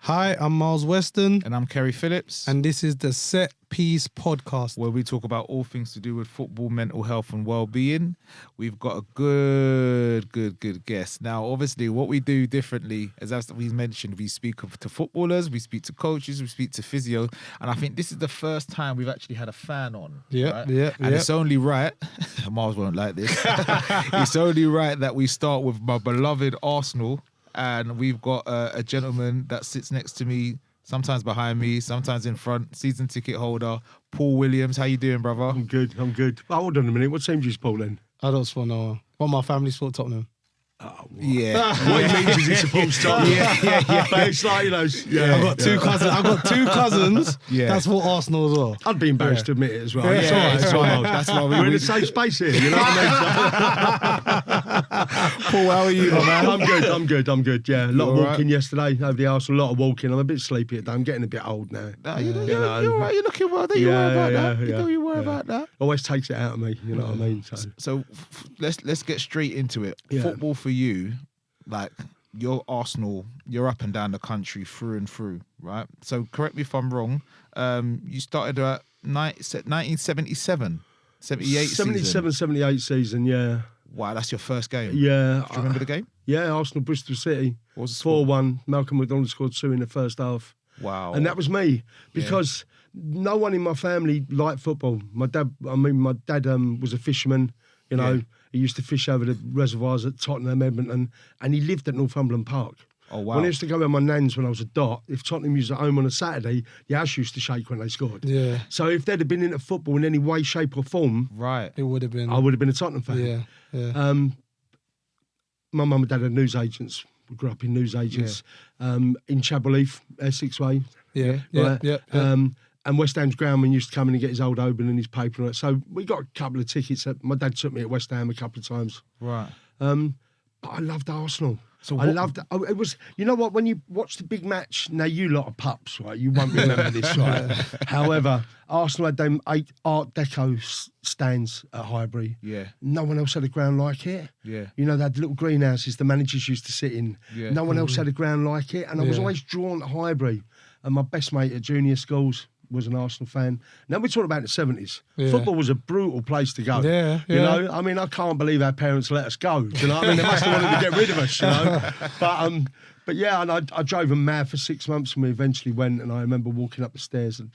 Hi, I'm Miles Weston. And I'm Kerry Phillips. And this is the Set Piece Podcast, where we talk about all things to do with football, mental health and well-being. We've got a good guest. Now, obviously, what we do differently, as we mentioned, we speak to footballers, we speak to coaches, we speak to physio. And I think this is the first time we've actually had a fan on. Yeah. And it's only right, Miles won't like this, it's only right that we start with my beloved Arsenal. And we've got a gentleman that sits next to me, sometimes behind me, sometimes in front, season ticket holder, Paul Williams. How you doing, brother? I'm good. Oh, hold on a minute. What team do you support then? I don't support no one. Well, my family support Tottenham. Oh, what? Yeah. What he means is he supports Tottenham. Yeah. But it's like, I've got two cousins. I've got two cousins. Yeah. That's what Arsenal as well. I'd be embarrassed to admit it as well. Yeah, It's all right. it's fine. That's why we're in the same space here. You know what I mean? Paul, how are you, my man? I'm good. Yeah, a lot of all walking yesterday over the Arsenal. A lot of walking. I'm a bit sleepy today. I'm getting a bit old now. You're all right. You're looking well. Don't you worry about that. You don't you worry about that. Always takes it out of me. You know what I mean? So let's get straight into it. Yeah. Football for you, like you're Arsenal, you're up and down the country through and through, right? So correct me if I'm wrong. You started at 1977, 78 77, 78 season, yeah. Wow, that's your first game. Yeah. Do you remember the game? Yeah, Arsenal, Bristol City. What was the score? 4-1. Malcolm McDonald scored 2 in the first half. Wow. And that was me, because no one in my family liked football. My dad was a fisherman, you know. Yeah. He used to fish over the reservoirs at Tottenham, Edmonton, and he lived at Northumberland Park. Oh, wow. When I used to go with my nans when I was a dot, if Tottenham was at home on a Saturday, the house used to shake when they scored. Yeah. So if they'd have been into football in any way, shape or form, Right. It would have been. I would have been a Tottenham fan. Yeah. My mum and dad are newsagents. We grew up in newsagents in Chaberleaf, Essex Way. Yeah. And West Ham's groundman used to come in and get his old Oban and his paper and that. So we got a couple of tickets. My dad took me at West Ham a couple of times. Right. But I loved Arsenal. So I loved it. It was, you know what, when you watch the big match, now you lot of pups, right? You won't remember this, right? However, Arsenal had them 8 Art Deco stands at Highbury. Yeah. No one else had a ground like it. Yeah. You know, they had little greenhouses the managers used to sit in. Yeah. No one else had a ground like it. And I was always drawn to Highbury. And my best mate at junior schools was an Arsenal fan. Now we're talking about the 70s. Yeah. Football was a brutal place to go. Yeah. You know, I mean, I can't believe our parents let us go. Do you know what I mean? They must have wanted to get rid of us, you know. But yeah, and I drove them mad for 6 months, and we eventually went. And I remember walking up the stairs, and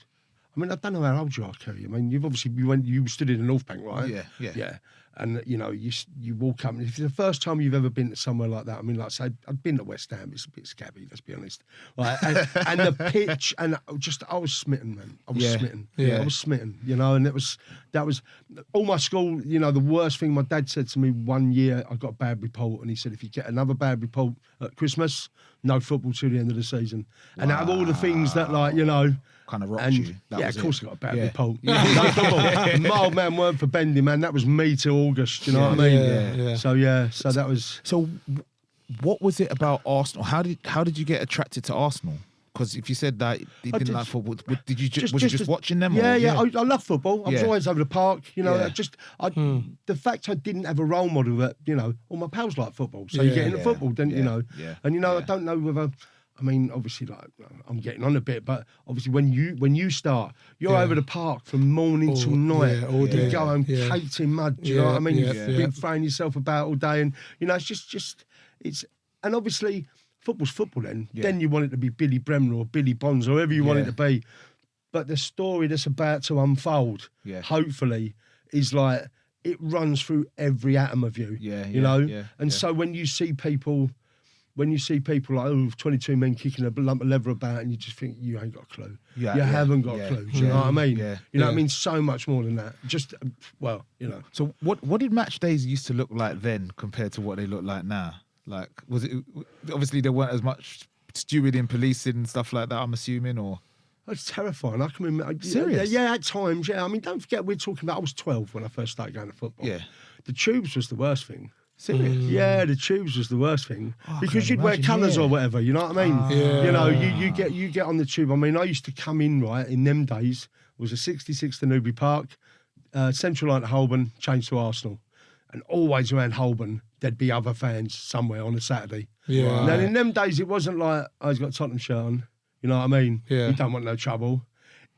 I mean, I don't know how old you are, Kerry. I mean, you stood in the North Bank, right? Yeah. And you know, you walk up, and if it's the first time you've ever been to somewhere like that, I mean, like I say, I've been to West Ham. It's a bit scabby, let's be honest. Like, and the pitch, and I was smitten, man. I was smitten. Yeah. I was smitten. You know, and that was all my school. You know, the worst thing my dad said to me one year, I got a bad report, and he said, if you get another bad report at Christmas, no football till the end of the season. Wow. And out of all the things that, like, you know. Kind of rocked you. Of course I got a bad report. No football. My old man weren't for bending, man. That was me till August, you know what I mean? Yeah. So that was... So what was it about Arsenal? How did you get attracted to Arsenal? Because if you said that you didn't like football, did you just watching them? Yeah, or? I love football. I was always over the park, you know. Yeah. The fact I didn't have a role model that, you know, all my pals like football. So you get into football, don't you know? Yeah. And, you know, I don't know whether... I mean, obviously, like I'm getting on a bit, but obviously, when you start, you're over the park from morning till night. all day. You go home caked in mud. Do you know what I mean? You've been throwing yourself about all day, and you know, it's and obviously, football's football. Then you want it to be Billy Bremner or Billy Bonds or whoever you want it to be, but the story that's about to unfold, hopefully, is like it runs through every atom of you. You know, so when you see people. When you see people like 22 men kicking a lump of leather about, and you just think you ain't got a clue. You haven't got a clue. Do you know what I mean? You know what I mean? So much more than that. Just well, you know. So what did match days used to look like then compared to what they look like now? Like, was it obviously there weren't as much stewarding, policing, and stuff like that? I'm assuming, or it's terrifying. I can remember. Serious? Yeah, at times. Yeah, I mean, don't forget we're talking about. I was 12 when I first started going to football. Yeah, the tubes was the worst thing. Serious? Yeah, the tubes was the worst thing because you'd wear colours or whatever. You know what I mean? You know, you get on the tube. I mean, I used to come in right in them days. It was a 66 to Newbury Park, Central Line to Holborn, changed to Arsenal, and always around Holborn there'd be other fans somewhere on a Saturday. Yeah. Now in them days it wasn't like I've got a Tottenham shirt on. You know what I mean? Yeah. You don't want no trouble.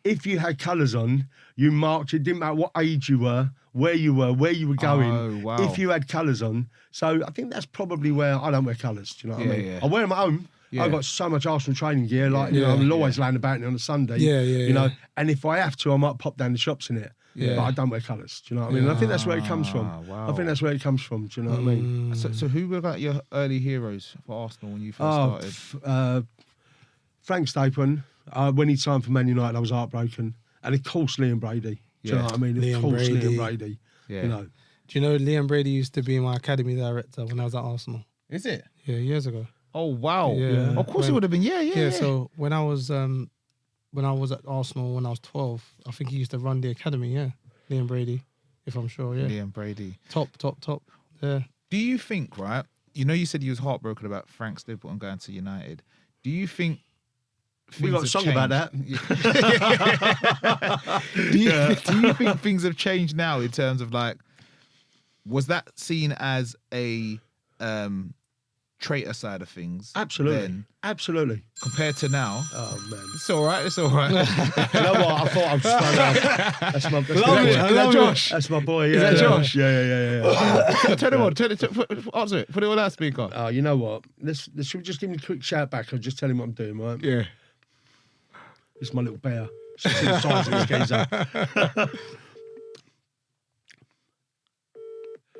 If you had colours on, you marched. It didn't matter what age you were, where you were going. Oh, wow. If you had colours on. So I think that's probably where I don't wear colours. Do you know what I mean? Yeah. I wear them at home. Yeah. I've got so much Arsenal training gear. Like, you know, I'm always laying about it on a Sunday. You know, and if I have to, I might pop down the shops in it. Yeah. But I don't wear colours. Do you know what I mean? And I think that's where it comes from. Wow. I think that's where it comes from. Do you know what I mean? So who were like your early heroes for Arsenal when you first started? Frank Stapleton. When he signed for Man United, I was heartbroken. And of course, Liam Brady. Do you know what I mean? Liam of course, Brady. Liam Brady. Yeah. You know. Do you know Liam Brady used to be my academy director when I was at Arsenal? Is it? Yeah, years ago. Oh wow! Yeah. Of course it would have been. Yeah. So when I was at Arsenal when I was 12, I think he used to run the academy. Yeah, Liam Brady, if I'm sure. Yeah, Liam Brady. top. Yeah. Do you think, right? You know, you said you was heartbroken about Frank Stapleton going to United. Do you think We got a song about that. do you think things have changed now in terms of like, was that seen as a traitor side of things? Absolutely. Then, Absolutely. compared to now? Oh, man. It's all right. It's all right. You know what? I thought I was thrown off. That's my Love it. I love it. Josh? That's my boy. Yeah, Is that yeah. Josh? Yeah. Turn him on. Answer it. Put it on loudspeaker. Oh, you know what? Should we just give him a quick shout back? I'll just tell him what I'm doing, right? Yeah. This is my little bear. See the size of this geezer.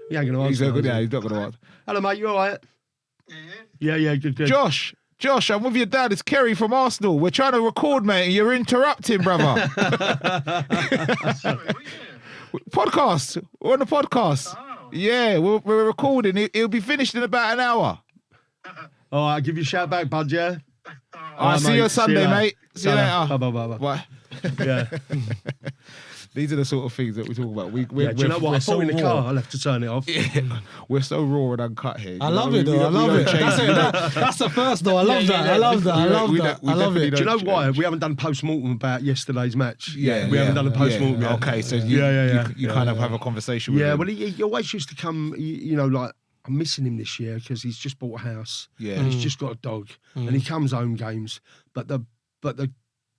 He ain't going to He's answer. not good. is he? Yeah, he's not going to answer. Hello, mate. You all right? Yeah, good. Josh, I'm with your dad. It's Kerry from Arsenal. We're trying to record, mate, and you're interrupting, brother. Podcast. We're on the podcast. Oh. Yeah, we're recording. It'll be finished in about an hour. All right, I'll give you a shout back, bud, yeah? All right, see you on Sunday, mate. See you later. Bye. Bye. Yeah. These are the sort of things that we talk about. Do you know what? I thought in the car, I'll have to turn it off. We're so raw and uncut here. I love it though. I love it. That's the first though. I love that. I love that. I love it. Do you know why? We haven't done post-mortem about yesterday's match. Yeah, we haven't done a post-mortem yet. Okay, so you kind of have a conversation with him. Yeah, well, he always used to come, you know, like, I'm missing him this year because he's just bought a house. Yeah. And he's just got a dog. And he comes home games. But the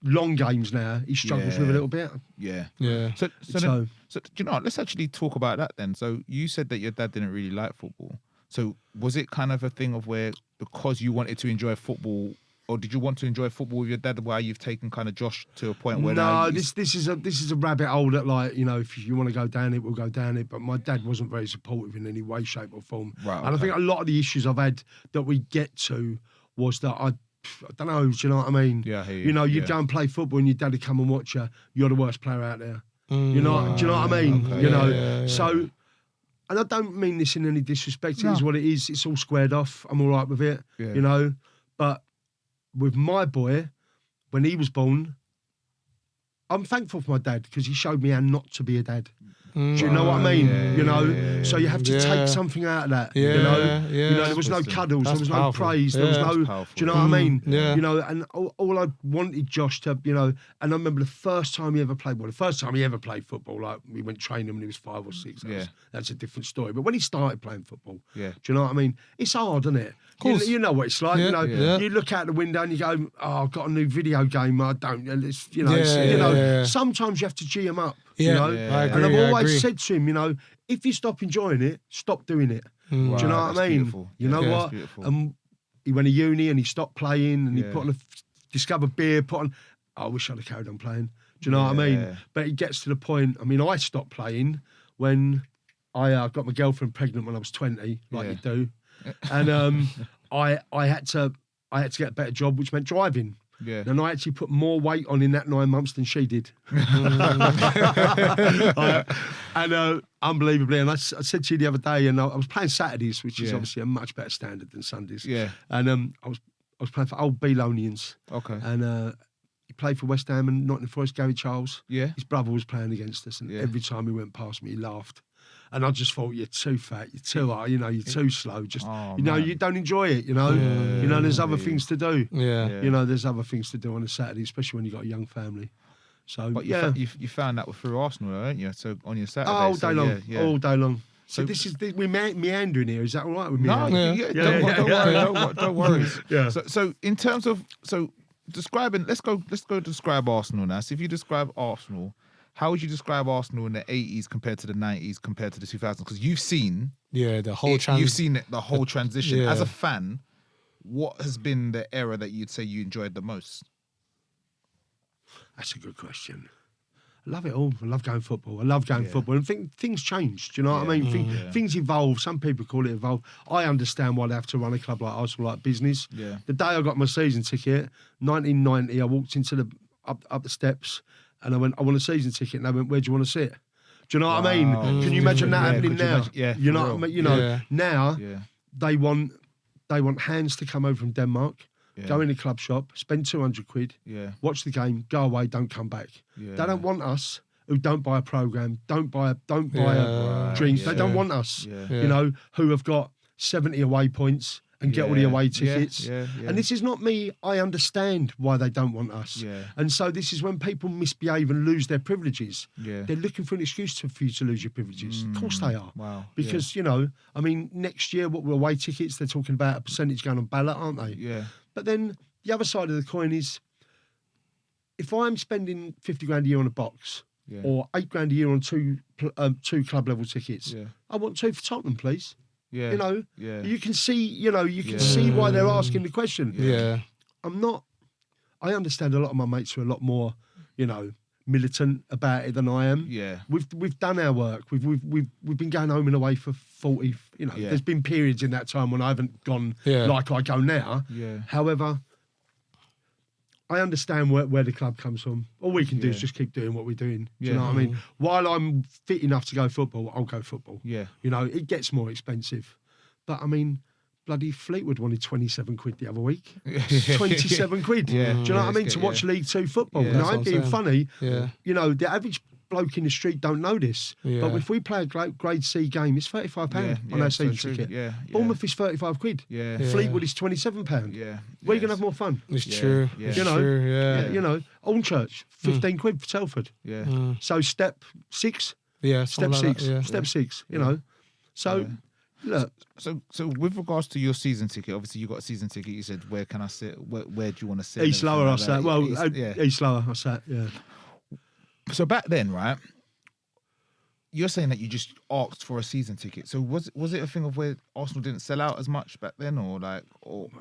long games now, he struggles with a little bit. Yeah. Yeah. So do you know what? Let's actually talk about that then. So you said that your dad didn't really like football. So was it kind of a thing of where because you wanted to enjoy football, or did you want to enjoy football with your dad? Why you've taken kind of Josh to a point where no, this is a rabbit hole that, like, you know, if you want to go down it, we'll go down it. But my dad wasn't very supportive in any way, shape, or form. Right, And I think a lot of the issues I've had that we get to was that I don't know. Do you know what I mean? Yeah, I hear you. You know, you'd Yeah. go and play football, and your dad would come and watch you. You're the worst player out there. You know? Do you know what I mean? Okay. You know. Yeah. So, and I don't mean this in any disrespect. No. It is what it is. It's all squared off. I'm all right with it. Yeah. You know. But with my boy, when he was born, I'm thankful for my dad because he showed me how not to be a dad. Do you know what I mean? You know, so you have to take something out of that. You know, there was no cuddles, there was no praise, there was no. Do you know what I mean? Yeah. You know, and all I wanted Josh to, you know, and I remember the first time he ever played football, like we went training when he was 5 or 6. That's a different story. But when he started playing football, do you know what I mean? It's hard, isn't it? Course. You know what it's like. Yeah, You know, yeah. you look out the window and you go, "Oh, I've got a new video game. I don't." And it's, you know, sometimes you have to G him up. Yeah, You know, I agree. and I've always agree. said to him, you know, if you stop enjoying it, stop doing it. Do you know what I that's mean? beautiful. You know Yeah, that's what? beautiful. And he went to uni and he stopped playing and he Yeah. put on discovered beer, put on. I wish I'd have carried on playing. Do you know what I mean? Yeah. But it gets to the point. I mean, I stopped playing when I got my girlfriend pregnant when I was 20, like you do, and I had to get a better job, which meant driving. Yeah. And I actually put more weight on in that 9 months than she did. Unbelievably. And I said to you the other day, and I was playing Saturdays, which is obviously a much better standard than Sundays. Yeah. And I was playing for Old Belonians. Okay. And he played for West Ham and Nottingham Forest, Gary Charles. Yeah. His brother was playing against us, and every time he went past me, he laughed. And I just thought, you're too fat, you're too hard, you know, you're too slow. Just, you know, you don't enjoy it, you know. You know, there's other things to do. Yeah. You know, there's other things to do on a Saturday, especially when you've got a young family. So, But you found that through Arsenal, don't you? So on your Saturday. all day long, all day long. So So- this is we're meandering here. Is that all right with me? No, Yeah. don't worry. Yeah. Don't worry. Yeah. So in terms of describing. Let's go describe Arsenal now. So if you describe Arsenal, how would you describe Arsenal in the 80s compared to the 90s compared to the 2000s? Because you've seen the whole you've seen the whole transition. Yeah. As a fan, what has been the era that you'd say you enjoyed the most? That's a good question. I love it all. I love going football. I love going football. And things change. Do you know what I mean? Things evolve. Some people call it evolve. I understand why they have to run a club like Arsenal like business. Yeah. The day I got my season ticket, 1990, I walked into the up the steps and I went, I want a season ticket. And they went, where do you want to sit? Do you know what I mean? Can you imagine that happening now? You know what I mean? You know, now they want hands to come over from Denmark. Yeah. Go in a club shop, spend 200 quid, watch the game, go away, don't come back. Yeah. They don't want us who don't buy a programme, don't buy a drink. They don't want us, you know, who have got 70 away points and get all the away tickets. And this is not me. I understand why they don't want us. And so this is when people misbehave and lose their privileges. They're looking for an excuse for you to lose your privileges. Of course they are. Wow. Because, you know, I mean, next year, what were away tickets? They're talking about a percentage going on ballot, aren't they? Yeah. But then the other side of the coin is, if I'm spending 50 grand a year on a box or 8 grand a year on two club level tickets, I want 2 for Tottenham, please. Yeah. You know, you can see, you know, you can see why they're asking the question. Yeah. I understand a lot of my mates are a lot more, you know, militant about it than I am. Yeah. We've done our work. We've been going home and away for 40, you know, there's been periods in that time when I haven't gone like I go now. Yeah. However, I understand where the club comes from. All we can do is just keep doing what we're doing. Do you know what I mean? While I'm fit enough to go football, I'll go football. Yeah. You know, it gets more expensive. But I mean, bloody Fleetwood wanted 27 quid the other week. 27 quid. Do you know what I mean? To watch League Two football. Now, I'm being funny. Yeah. You know, the average bloke in the street don't know this. Yeah. But if we play a grade C game, it's £35 on our season ticket. Bournemouth is 35 quid. Yeah. Fleetwood is £27. Yeah. Where are you going to have more fun? It's true. You It's know, true. You know, Alnchurch, 15 quid for Telford. Yeah. So step 6. Yeah. Step 6. Like Step 6, you know. So... Look, so with regards to your season ticket, obviously you got a season ticket. You said, where can I sit? Where do you want to sit? East Lower, I sat. Well, East Lower, I sat. Yeah. So back then, right? You're saying that you just asked for a season ticket. So was it a thing of where Arsenal didn't sell out as much back then, or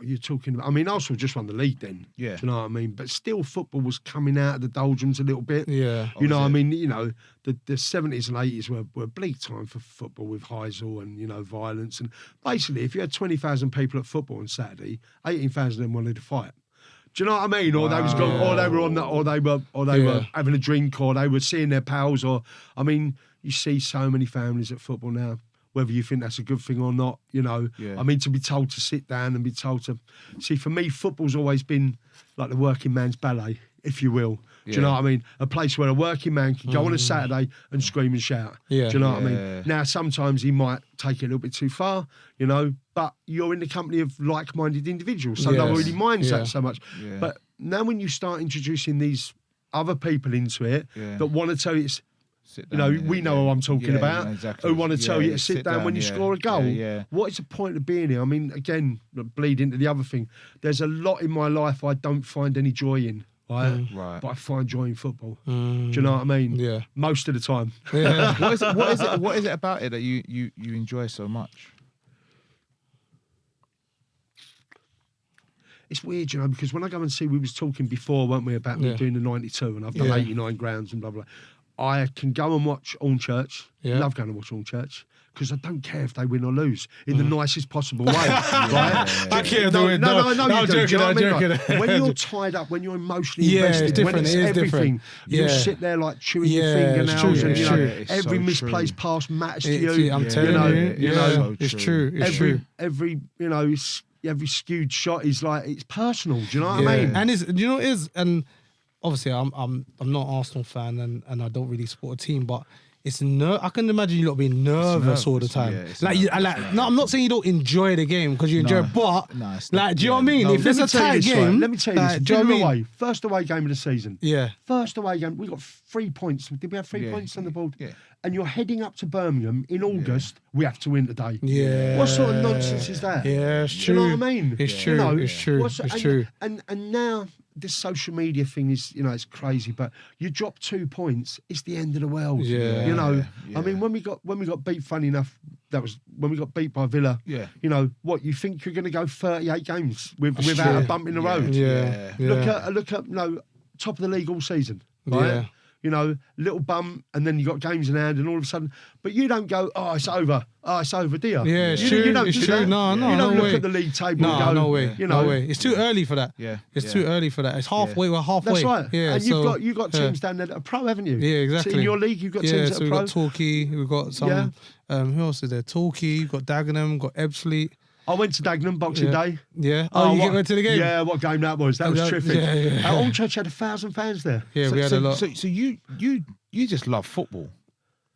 you're talking about? I mean, Arsenal just won the league then. Yeah. Do you know what I mean? But still, football was coming out of the doldrums a little bit. Yeah. You know, I mean, you know, the 70s and 80s were a bleak time for football with Heysel and, you know, violence. And basically, if you had 20,000 people at football on Saturday, 18,000 of them wanted to fight. Do you know what I mean? Or they was going, or they were on that, or they were having a drink, or they were seeing their pals, or I mean. You see so many families at football now, whether you think that's a good thing or not, you know. Yeah. I mean, to be told to sit down and be told to... See, for me, football's always been like the working man's ballet, if you will. Do you know what I mean? A place where a working man can go on a Saturday and scream and shout. Yeah. Do you know what I mean? Now, sometimes he might take it a little bit too far, you know, but you're in the company of like-minded individuals, so no one really minds that so much. Yeah. But now when you start introducing these other people into it that want to tell you... You know, we know who I'm talking about. Exactly. Who want to tell you to sit down when you score a goal. What is the point of being here? I mean, again, bleed into the other thing. There's a lot in my life I don't find any joy in. Right? But I find joy in football. Do you know what I mean? Yeah. Most of the time. Yeah. What is it about it that you enjoy so much? It's weird, you know, because when I go and see, we was talking before, weren't we, about me doing the 92 and I've done 89 grounds and blah, blah, blah. I can go and watch Alnchurch. Love going to watch Alnchurch because I don't care if they win or lose in the nicest possible way. Right? I can't do it. No, I'm joking. I'm joking. Like, when you're tied up, when you're emotionally invested, it's different. when it's everything, you sit there like chewing your fingernails, and you know, every misplaced pass matters to you. I'm telling you, know, it's true. It's true. Every you know, every skewed shot is like it's personal. Do you know what I mean? And it is and. Obviously, I'm not an Arsenal fan and I don't really support a team, but it's I can imagine you lot being nervous all the time. No, I'm not saying you don't enjoy the game because you enjoy it, but like, do you know what I mean? If it's a tight game, let me tell you this. Do you know what I mean? First away game of the season. Yeah. First away game. We got 3 points. Did we have 3 points on the board? Yeah. And you're heading up to Birmingham in August. We have to win today. Yeah. What sort of nonsense is that? Yeah, it's true. Do you know what I mean? It's true. You know, it's true. It's true. And now. this social media thing is, it's crazy. But you drop 2 points, it's the end of the world. Yeah. I mean, when we got beat, funny enough, that was when we got beat by Villa. Yeah. What you think you're going to go 38 games without a bump in the road? Yeah. Look at top of the league all season. Right? Yeah. Little bump, and then you got games in hand, and all of a sudden, but you don't go, it's over, do you? Yeah, it's true. You don't It's do true. that. No, You don't look way. at the league table No, and go, no way. No way. It's too early for that. Yeah. It's too early for that. It's halfway. We're halfway. That's right. Yeah. And you've got teams down there that are pro, haven't you? Yeah, exactly. So in your league, you've got teams that so are we've pro. got Torquay, we've got some. Who else is there? Torquay, we've got Dagenham, we've got Ebbsfleet. I went to Dagenham Boxing Day. Yeah. Oh, you went to the game? Yeah, what game that was? That was terrific. Yeah. Allchurch had 1,000 fans there. Yeah, we had a lot. So you just love football.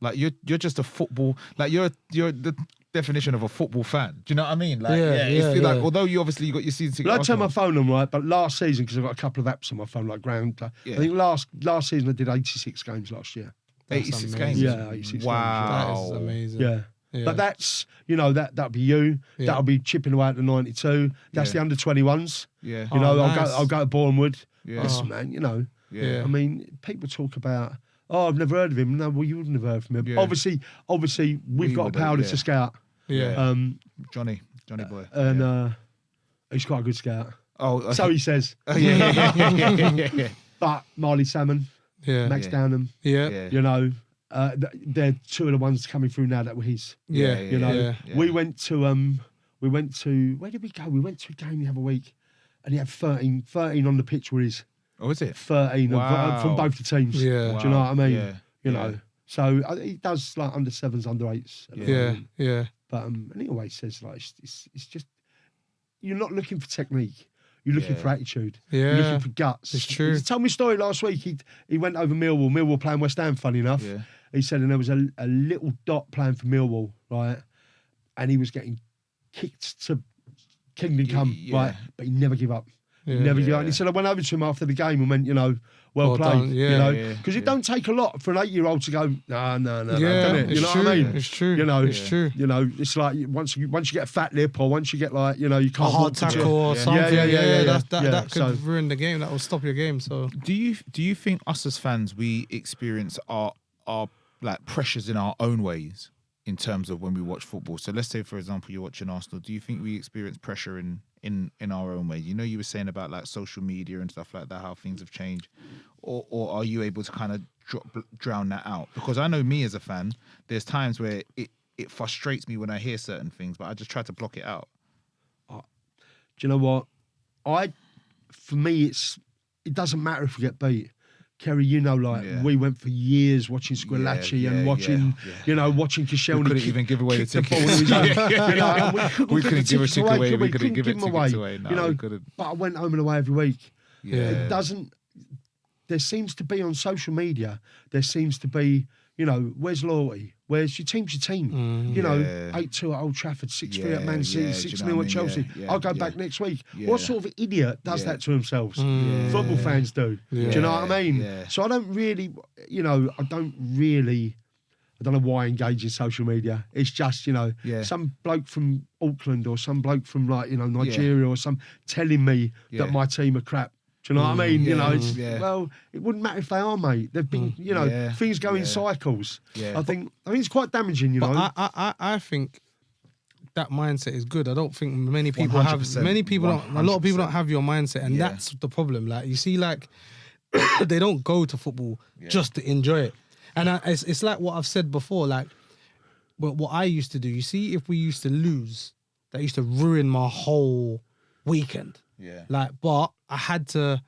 Like you're just a football. Like you're the definition of a football fan. Do you know what I mean? Like like although you obviously got your season ticket. I turned my phone on, right, but last season, because I've got a couple of apps on my phone like Ground. I think last season I did 86 games last year. 86 games. Yeah, 86 wow. games. That is amazing. Yeah. But that's, that'll be you. Yeah. That'll be chipping away at the 92. That's the under 21s. Yeah. Nice. I'll go to Bournemouth. Yeah. Listen, man, Yeah. I mean, people talk about, I've never heard of him. No, well, you wouldn't have heard from him. Yeah. Obviously, we've got a powder to scout. Yeah. Johnny boy. And he's quite a good scout. Oh, So he says. yeah. But Marley Salmon, Yeah. Max Downham, Yeah. they're two of the ones coming through now that were his. Yeah. Yeah. We went to where did we go? We went to a game the other week, and he had 13 on the pitch were his. Oh, is it? 13 Wow. from both the teams. Yeah. Do you know what I mean? Yeah. You know. So he does like under 7s, under 8s. Yeah. But and he always says like it's just you're not looking for technique. You're looking for attitude. You're Yeah. looking for guts. It's true. He told me a story last week. He went over Millwall. Millwall playing West Ham, funny enough. Yeah. He said, and there was a little dot playing for Millwall, right? And he was getting kicked to kingdom come, right? But he never give up. Yeah. Never give up. And he said, I went over to him after the game and went, well played. done. Yeah. Because it don't take a lot for an 8-year-old to go, no, doesn't it? It's You know true. what I mean? It's true. It's true. It's like once you get a fat lip or once you get like, you can't A hard walk to tackle or Yeah. something. Yeah. That could So- ruin the game. That will stop your game. So Do you think us as fans we experience our like pressures in our own ways in terms of when we watch football? So let's say, for example, you're watching Arsenal. Do you think we experience pressure in our own ways? You were saying about like social media and stuff like that, how things have changed, or are you able to kind of drown that out? Because I know me as a fan, there's times where it frustrates me when I hear certain things, but I just try to block it out. Do you know what? For me, it doesn't matter if we get beat. Kerry, we went for years watching Squillaci and watching, watching Koscielny. We couldn't even give away the kick tickets. We couldn't give a ticket away. We couldn't give them tickets away. No, we couldn't. But I went home and away every week. Yeah. It doesn't. There seems to be on social media. There seems to be, where's loyalty? Where's your team's your team? 8-2 at Old Trafford, 6-3 at Man City, 6-0 at Chelsea. I'll go back next week. What sort of idiot does that to themselves? Football fans do. Do you know what I mean? Yeah. So I don't really, I don't know why I engage in social media. It's just, some bloke from Auckland or some bloke from Nigeria or some telling me that my team are crap. Do you know what I mean? Well, it wouldn't matter if they are, mate. They've been, things go in cycles. Yeah. I think it's quite damaging, But I think that mindset is good. I don't think many people 100%. A lot of people don't have your mindset, and Yeah. that's the problem. Like you see, like they don't go to football just to enjoy it, and it's like what I've said before. Like, what I used to do. You see, if we used to lose, that used to ruin my whole weekend. Yeah. Like, but I had to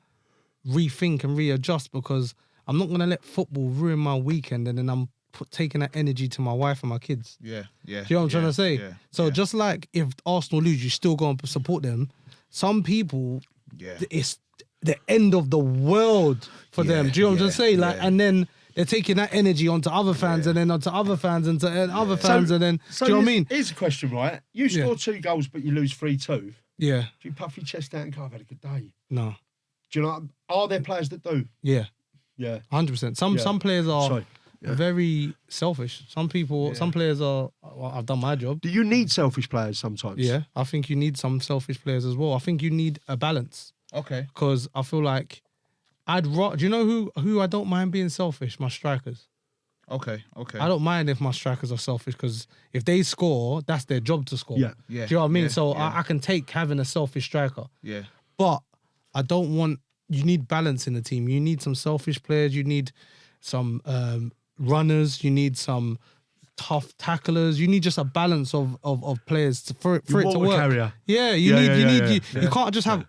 rethink and readjust because I'm not gonna let football ruin my weekend, and then I'm taking that energy to my wife and my kids. Yeah. Do you know what I'm trying to say? Yeah. So just like if Arsenal lose, you still go and support them. Some people, it's the end of the world for them. Do you know what I'm trying to say? Like, and then they're taking that energy onto other fans, and then onto other fans, and to other fans, and then So do you know what I mean? Here's a question, right? You score 2 goals, but you lose 3-2. Yeah. Do you puff your chest out and go, I've had a good day? No. Do you know? Are there players that do? Yeah. Yeah. 100%. Some players are Sorry. very selfish. Some players are. Well, I've done my job. Do you need selfish players sometimes? Yeah. I think you need some selfish players as well. I think you need a balance. Okay. Because I feel like do you know who I don't mind being selfish? My strikers. Okay. I don't mind if my strikers are selfish because if they score, that's their job to score. Yeah. Yeah. Do you know what I mean? Yeah. So Yeah. I can take having a selfish striker. Yeah. But I don't want. You need balance in the team. You need some selfish players. You need some runners. You need some tough tacklers. You need just a balance of players for it to work. Carrier. Yeah, you can't just have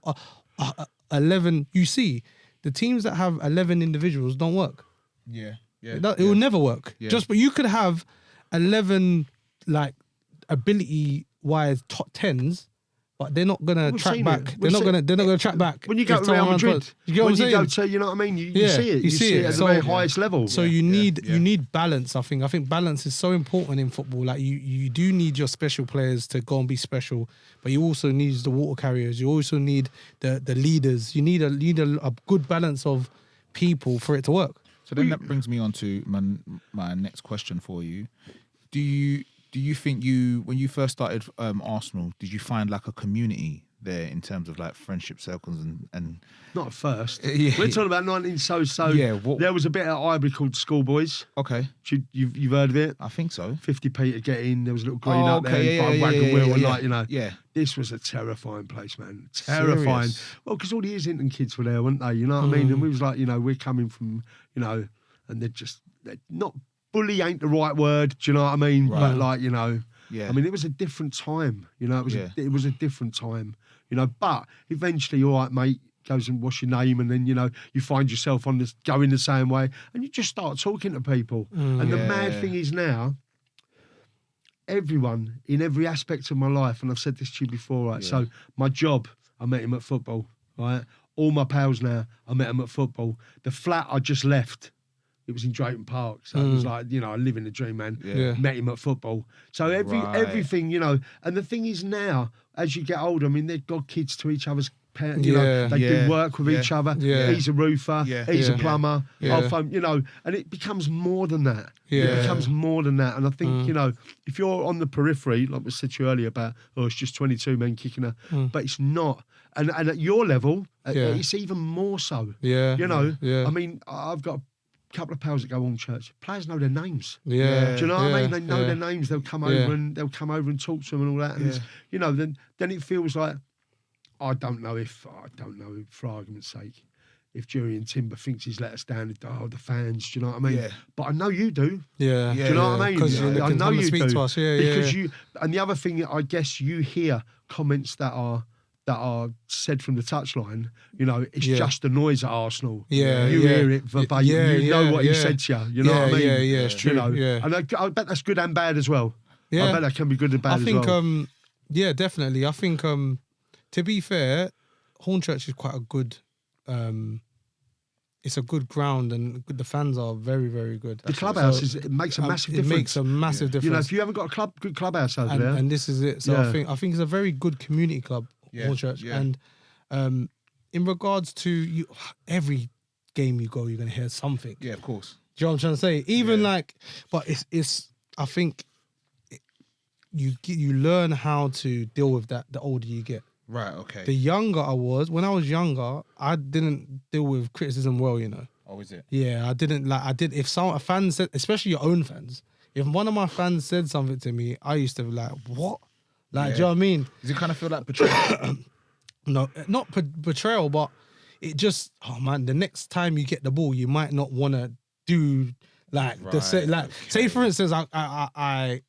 11. You see, the teams that have 11 individuals don't work. Yeah. Yeah. It will never work. Yeah. But you could have 11 like ability wise top 10s, but they're not gonna track back. They're not gonna track back. When you go to Real Madrid, you get what I'm saying? Go to, you know what I mean? You see it. You see it at the very highest level. So you need balance. I think balance is so important in football. Like you do need your special players to go and be special, but you also need the water carriers. You also need the leaders. You need a good balance of people for it to work. So then that brings me on to my next question for you. Do you think when you first started Arsenal, did you find like a community there in terms of like friendship circles and not at first. Yeah. We're talking about 19 so. Yeah, there was a bit at Highbury called Schoolboys. Okay. You've heard of it? I think so. 50p to get in. There was a little green up there. Yeah. This was a terrifying place, man. Terrifying. Serious? Well, because all the Islington kids were there, weren't they? You know what I mean? And we was like, we're coming from, and they're not, bully ain't the right word. Do you know what I mean? Right. But Yeah. I mean, it was a different time. It was a different time. But eventually, all right, mate, goes and what's your name, and then you find yourself going the same way, and you just start talking to people. And the mad thing is now, everyone in every aspect of my life, and I've said this to you before, right? Yeah. So my job, I met him at football, right? All my pals now, I met them at football. The flat I just left, it was in Drayton Park. So it was like, I live in the dream, man. Yeah. Met him at football. So everything, and the thing is now, as you get older, I mean, they've got kids to each other's parents, they do work with each other. Yeah. He's a roofer, he's a plumber, Yeah. and it becomes more than that. Yeah. It becomes more than that. And I think, if you're on the periphery, like we said to you earlier about, it's just 22 men kicking her, but it's not. And at your level, it's even more so. Yeah. I mean, I've got a couple of pals that go on church. Players know their names. Yeah. Do you know what I mean? They know their names. They'll come over and talk to them and all that. And then it feels like, I don't know if for argument's sake, if Julian Timber thinks he's let us down, the fans, do you know what I mean? Yeah. But I know you do. Yeah. Do you know what I mean? Because I know you speak do. To us. Yeah, because and the other thing, I guess you hear comments that are said from the touchline, it's just the noise at Arsenal. Yeah. You hear it verbatim. You know what he said to you. You know what I mean? Yeah, it's true. And I bet that's good and bad as well. Yeah. I bet that can be good and bad as well. I think, yeah, definitely. I think, to be fair, Hornchurch is quite a good, it's a good ground and the fans are very, very good. The clubhouse it makes a massive difference. It makes a massive difference. If you haven't got a good clubhouse over there. And this is it. So I think it's a very good community club, Hornchurch. Yeah. And in regards to every game you go, you're going to hear something. Yeah, of course. Do you know what I'm trying to say? Even but it's I think you learn how to deal with that the older you get. Right, okay. The younger I was, when I was younger, I didn't deal with criticism well, Oh, is it? Yeah, I didn't if a fan said, especially your own fans, if one of my fans said something to me, I used to be like, what? Do you know what I mean? Does it kind of feel like betrayal? No, not betrayal, but it just, the next time you get the ball, you might not want to do say for instance, I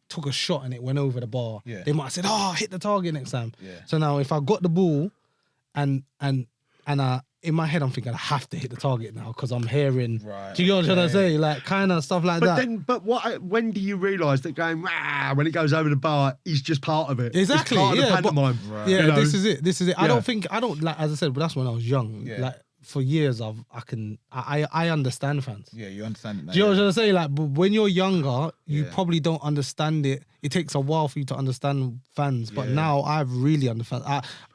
took a shot and it went over the bar. Yeah. They might have said, hit the target next time. Yeah. So now if I got the ball and in my head I'm thinking I have to hit the target now because I'm hearing. Right. Do you know what I'm trying to say? Like kind of stuff like that. But when do you realise that going when it goes over the bar is just part of it? Exactly. It's part of the pantomime. Yeah. This is it. Yeah. I don't like, as I said, but that's when I was young. Yeah. Like for years I understand fans. Yeah, you understand it now. Do you know what I'm trying to say? Like, but when you're younger, you probably don't understand it. It takes a while for you to understand fans, but now I've really understand.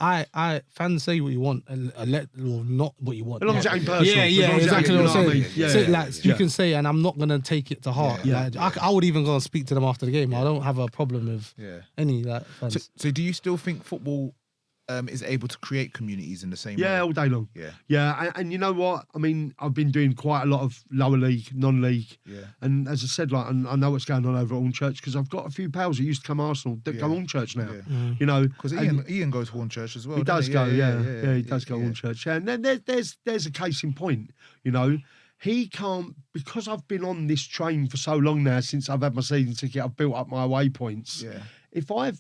I fans say what you want and not what you want. As long as it ain't personal. Yeah, exactly what I'm saying. Yeah. You can say, and I'm not gonna take it to heart. Yeah. Like, I would even go and speak to them after the game. I don't have a problem with any fans. So do you still think football is able to create communities in the same way. Yeah, all day long. Yeah. And you know what? I mean, I've been doing quite a lot of lower league, non-league. Yeah. And as I said, like, I know what's going on over at Hornchurch because I've got a few pals that used to come Arsenal that go Hornchurch now. Yeah. You know, Because Ian goes to Hornchurch as well. he does go. He does go yeah. Hornchurch. Yeah. And then there's a case in point. You know, he can't, because I've been on this train for so long now since I've had my season ticket. I've built up my away points. Yeah. If I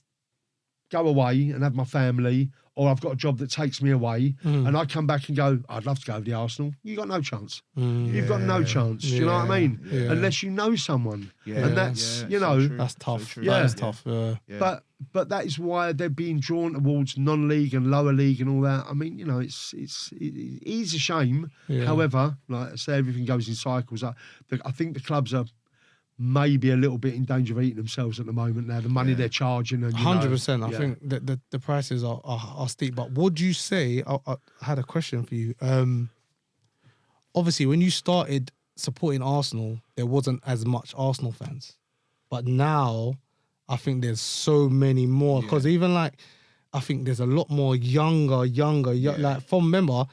go away and have my family, or I've got a job that takes me away, and I come back and go, I'd love to go to the Arsenal. You got no chance. You've got no chance. Do you know what I mean? Yeah. Unless you know someone, Yeah. and that's Yeah, you so know. true. That's tough. So true. That is Yeah. tough. Yeah. Yeah. But that is why they're being drawn towards non-league and lower league and all that. I mean, you know, it is a shame. Yeah. However, like I say, everything goes in cycles. I think the clubs are maybe a little bit in danger of eating themselves at the moment now. The money they're charging, and 100%. I yeah. think that the prices are steep. But would you say? I had a question for you. Obviously, when you started supporting Arsenal, there wasn't as much Arsenal fans, but now I think there's so many more. Because even like, I think there's a lot more younger. Like from member.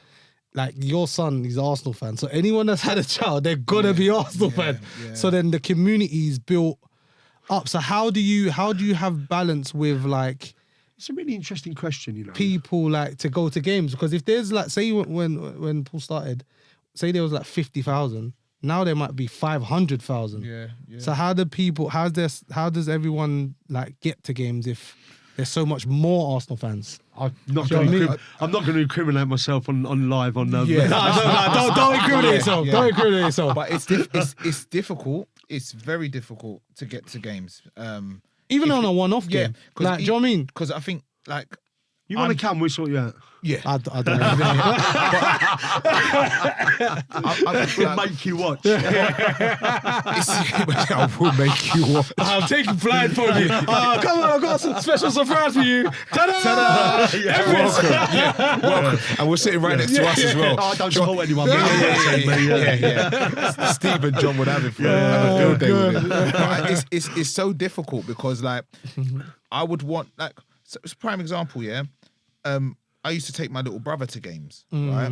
Like your son is an Arsenal fan, so anyone that's had a child, they're gonna be Arsenal fan. Yeah. So then the community's built up. So how do you have balance with like It's a really interesting question, you know. people like to go to games? Because if there's like, say when Paul started, say there was like 50,000, now there might be 500,000. Yeah. So how does everyone like get to games if there's so much more Arsenal fans? I'm not Do you know going what I mean? to incriminate myself on live on. No, don't incriminate yourself. Yeah. Don't incriminate yourself. But it's difficult. It's very difficult to get to games. Even on a one-off Yeah, game. Like, do you know what I mean? Because I think like You want to come, we'll sort you out. yeah, I don't know. We'll make you watch. I will make you watch. I'm taking flight for you. Oh, come on, I've got some special surprise for you. Ta-da! Welcome. And we're sitting right next to us as well. I don't support anyone. Yeah. Steve and John would have it for have a field day with it. But it's so difficult because like I would want like so it's a prime example, yeah. I used to take my little brother to games, right?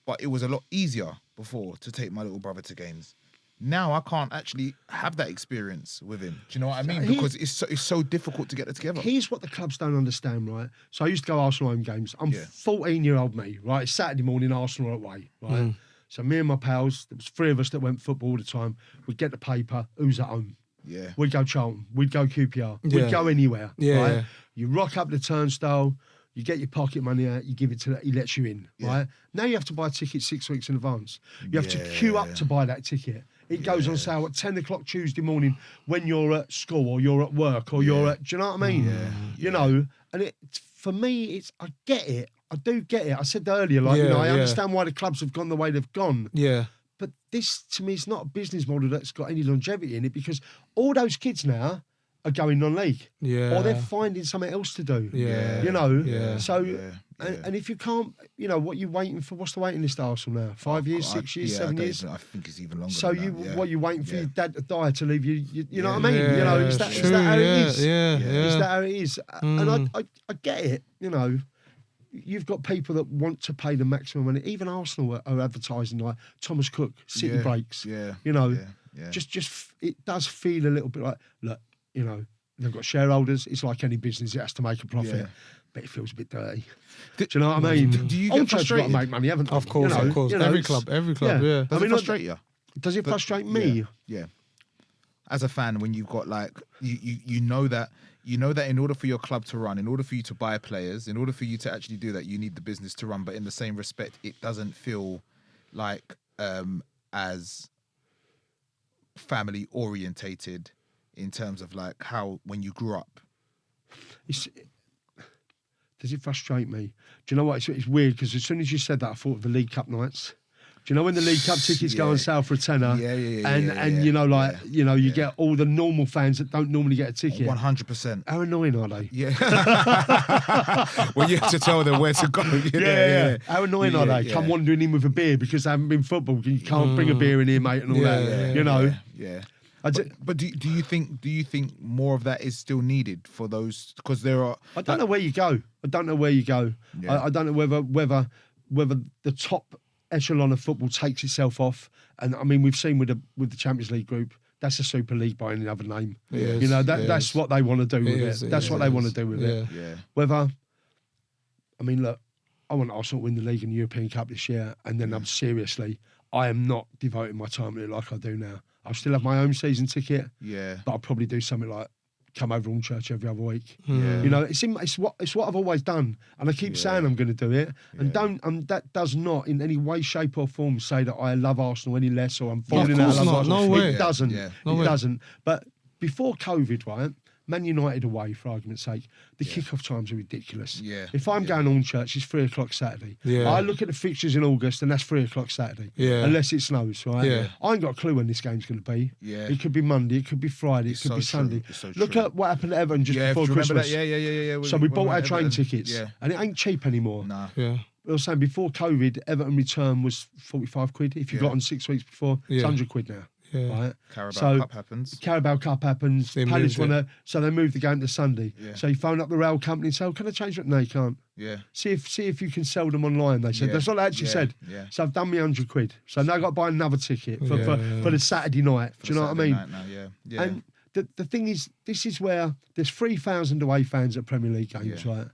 But it was a lot easier before to take my little brother to games. Now I can't actually have that experience with him. Do you know what I mean? Because it's so difficult to get it together. Here's what the clubs don't understand, right? So I used to go Arsenal home games. I'm 14-year-old me, right? It's Saturday morning, Arsenal are away, right? So me and my pals, there was 3 of us that went football all the time. We'd get the paper, who's at home? Yeah. We'd go Charlton, we'd go QPR, Yeah. we'd go anywhere, Yeah. right? You rock up the turnstile, you get your pocket money out, you give it to he lets you in, right? Now you have to buy a ticket 6 weeks in advance. You have to queue up to buy that ticket. It goes on sale at 10 o'clock Tuesday morning when you're at school or you're at work or you're at, do you know what I mean? You know, and for me, I get it. I do get it. I said earlier, like, you know, I understand why the clubs have gone the way they've gone. Yeah. But this, to me, is not a business model that's got any longevity in it because all those kids now are going non-league. Yeah. Or they're finding something else to do. Yeah. You know? Yeah. So, Yeah. And if you can't, you know, what you waiting for? What's the waiting list at Arsenal now? 5 years, 6 years, 7 years? I think it's even longer. So than that, what you waiting for your dad to die to leave you? You know Yeah. what I mean? You know, is that how it is? Yeah. Is that how it is? And I get it. You know, you've got people that want to pay the maximum money. Even Arsenal are advertising like Thomas Cook, City breaks. Yeah. You know, Yeah. just it does feel a little bit like, look, you know, they've got shareholders. It's like any business; it has to make a profit. Yeah. But it feels a bit dirty. Do you know what I mean? Do you get Old Church got to frustrated? make money, haven't they? Of course, You know, of course. you know, Every it's- club, yeah. Does it frustrate you? Does it frustrate me? Yeah. As a fan, when you've got like you know that in order for your club to run, in order for you to buy players, in order for you to actually do that, you need the business to run. But in the same respect, it doesn't feel like as family orientated in terms of like how when you grew up. Does it frustrate me? Do you know what? It's weird because as soon as you said that, I thought of the League Cup nights. Do you know when the League Cup tickets go on sale for a tenner? And you know, like you know, you get all the normal fans that don't normally get a ticket. 100%. How annoying are they? Yeah. When you have to tell them where to go. Yeah. How annoying are they? Come wandering in with a beer because they haven't been football. You can't bring a beer in here, mate, and all that. You know. Yeah. But do you think more of that is still needed for those? Because there are. I don't know where you go. I don't know where you go. Yeah. I don't know whether the top echelon of football takes itself off. And I mean, we've seen with the Champions League group, that's a Super League by any other name. Yes, you know, that's what they want to do with it. That's what they want to do with it. Yeah. Whether, I mean, look, I want Arsenal to win the league and the European Cup this year, and then I am not devoting my time to it like I do now. I'll still have my home season ticket, but I'll probably do something like come over on church every other week. Yeah. You know, it's what I've always done, and I keep saying I'm going to do it, and that does not in any way, shape, or form say that I love Arsenal any less or I'm falling out of love Arsenal. No way. It doesn't. Yeah. It doesn't. But before COVID, right? Man United away, for argument's sake, the kick-off times are ridiculous. Yeah. If I'm going on church, it's 3 o'clock Saturday. Yeah. I look at the fixtures in August, and that's 3 o'clock Saturday. Yeah. Unless it snows, right? Yeah. I ain't got a clue when this game's going to be. Yeah. It could be Monday, it could be Friday, it could be Sunday. Look at what happened to Everton just before Christmas. That? Yeah. So we bought our train Everton. tickets, and it ain't cheap anymore. Nah. Yeah. I was saying before COVID, Everton return was 45 quid. If you got on 6 weeks before, it's 100 quid now. Yeah. Right? Carabao Cup happens. Carabao Cup happens. They Palace moved want to, so they moved the game to Sunday. Yeah. So you phone up the rail company and say, can I change it? No, you can't. Yeah. See if you can sell them online. They said, Yeah. that's what they actually said. Yeah. So I've done me 100 quid. So now I've got to buy another ticket for the Saturday night. Do you know what I mean? Now, yeah. And the thing is, this is where there's 3,000 away fans at Premier League games, right?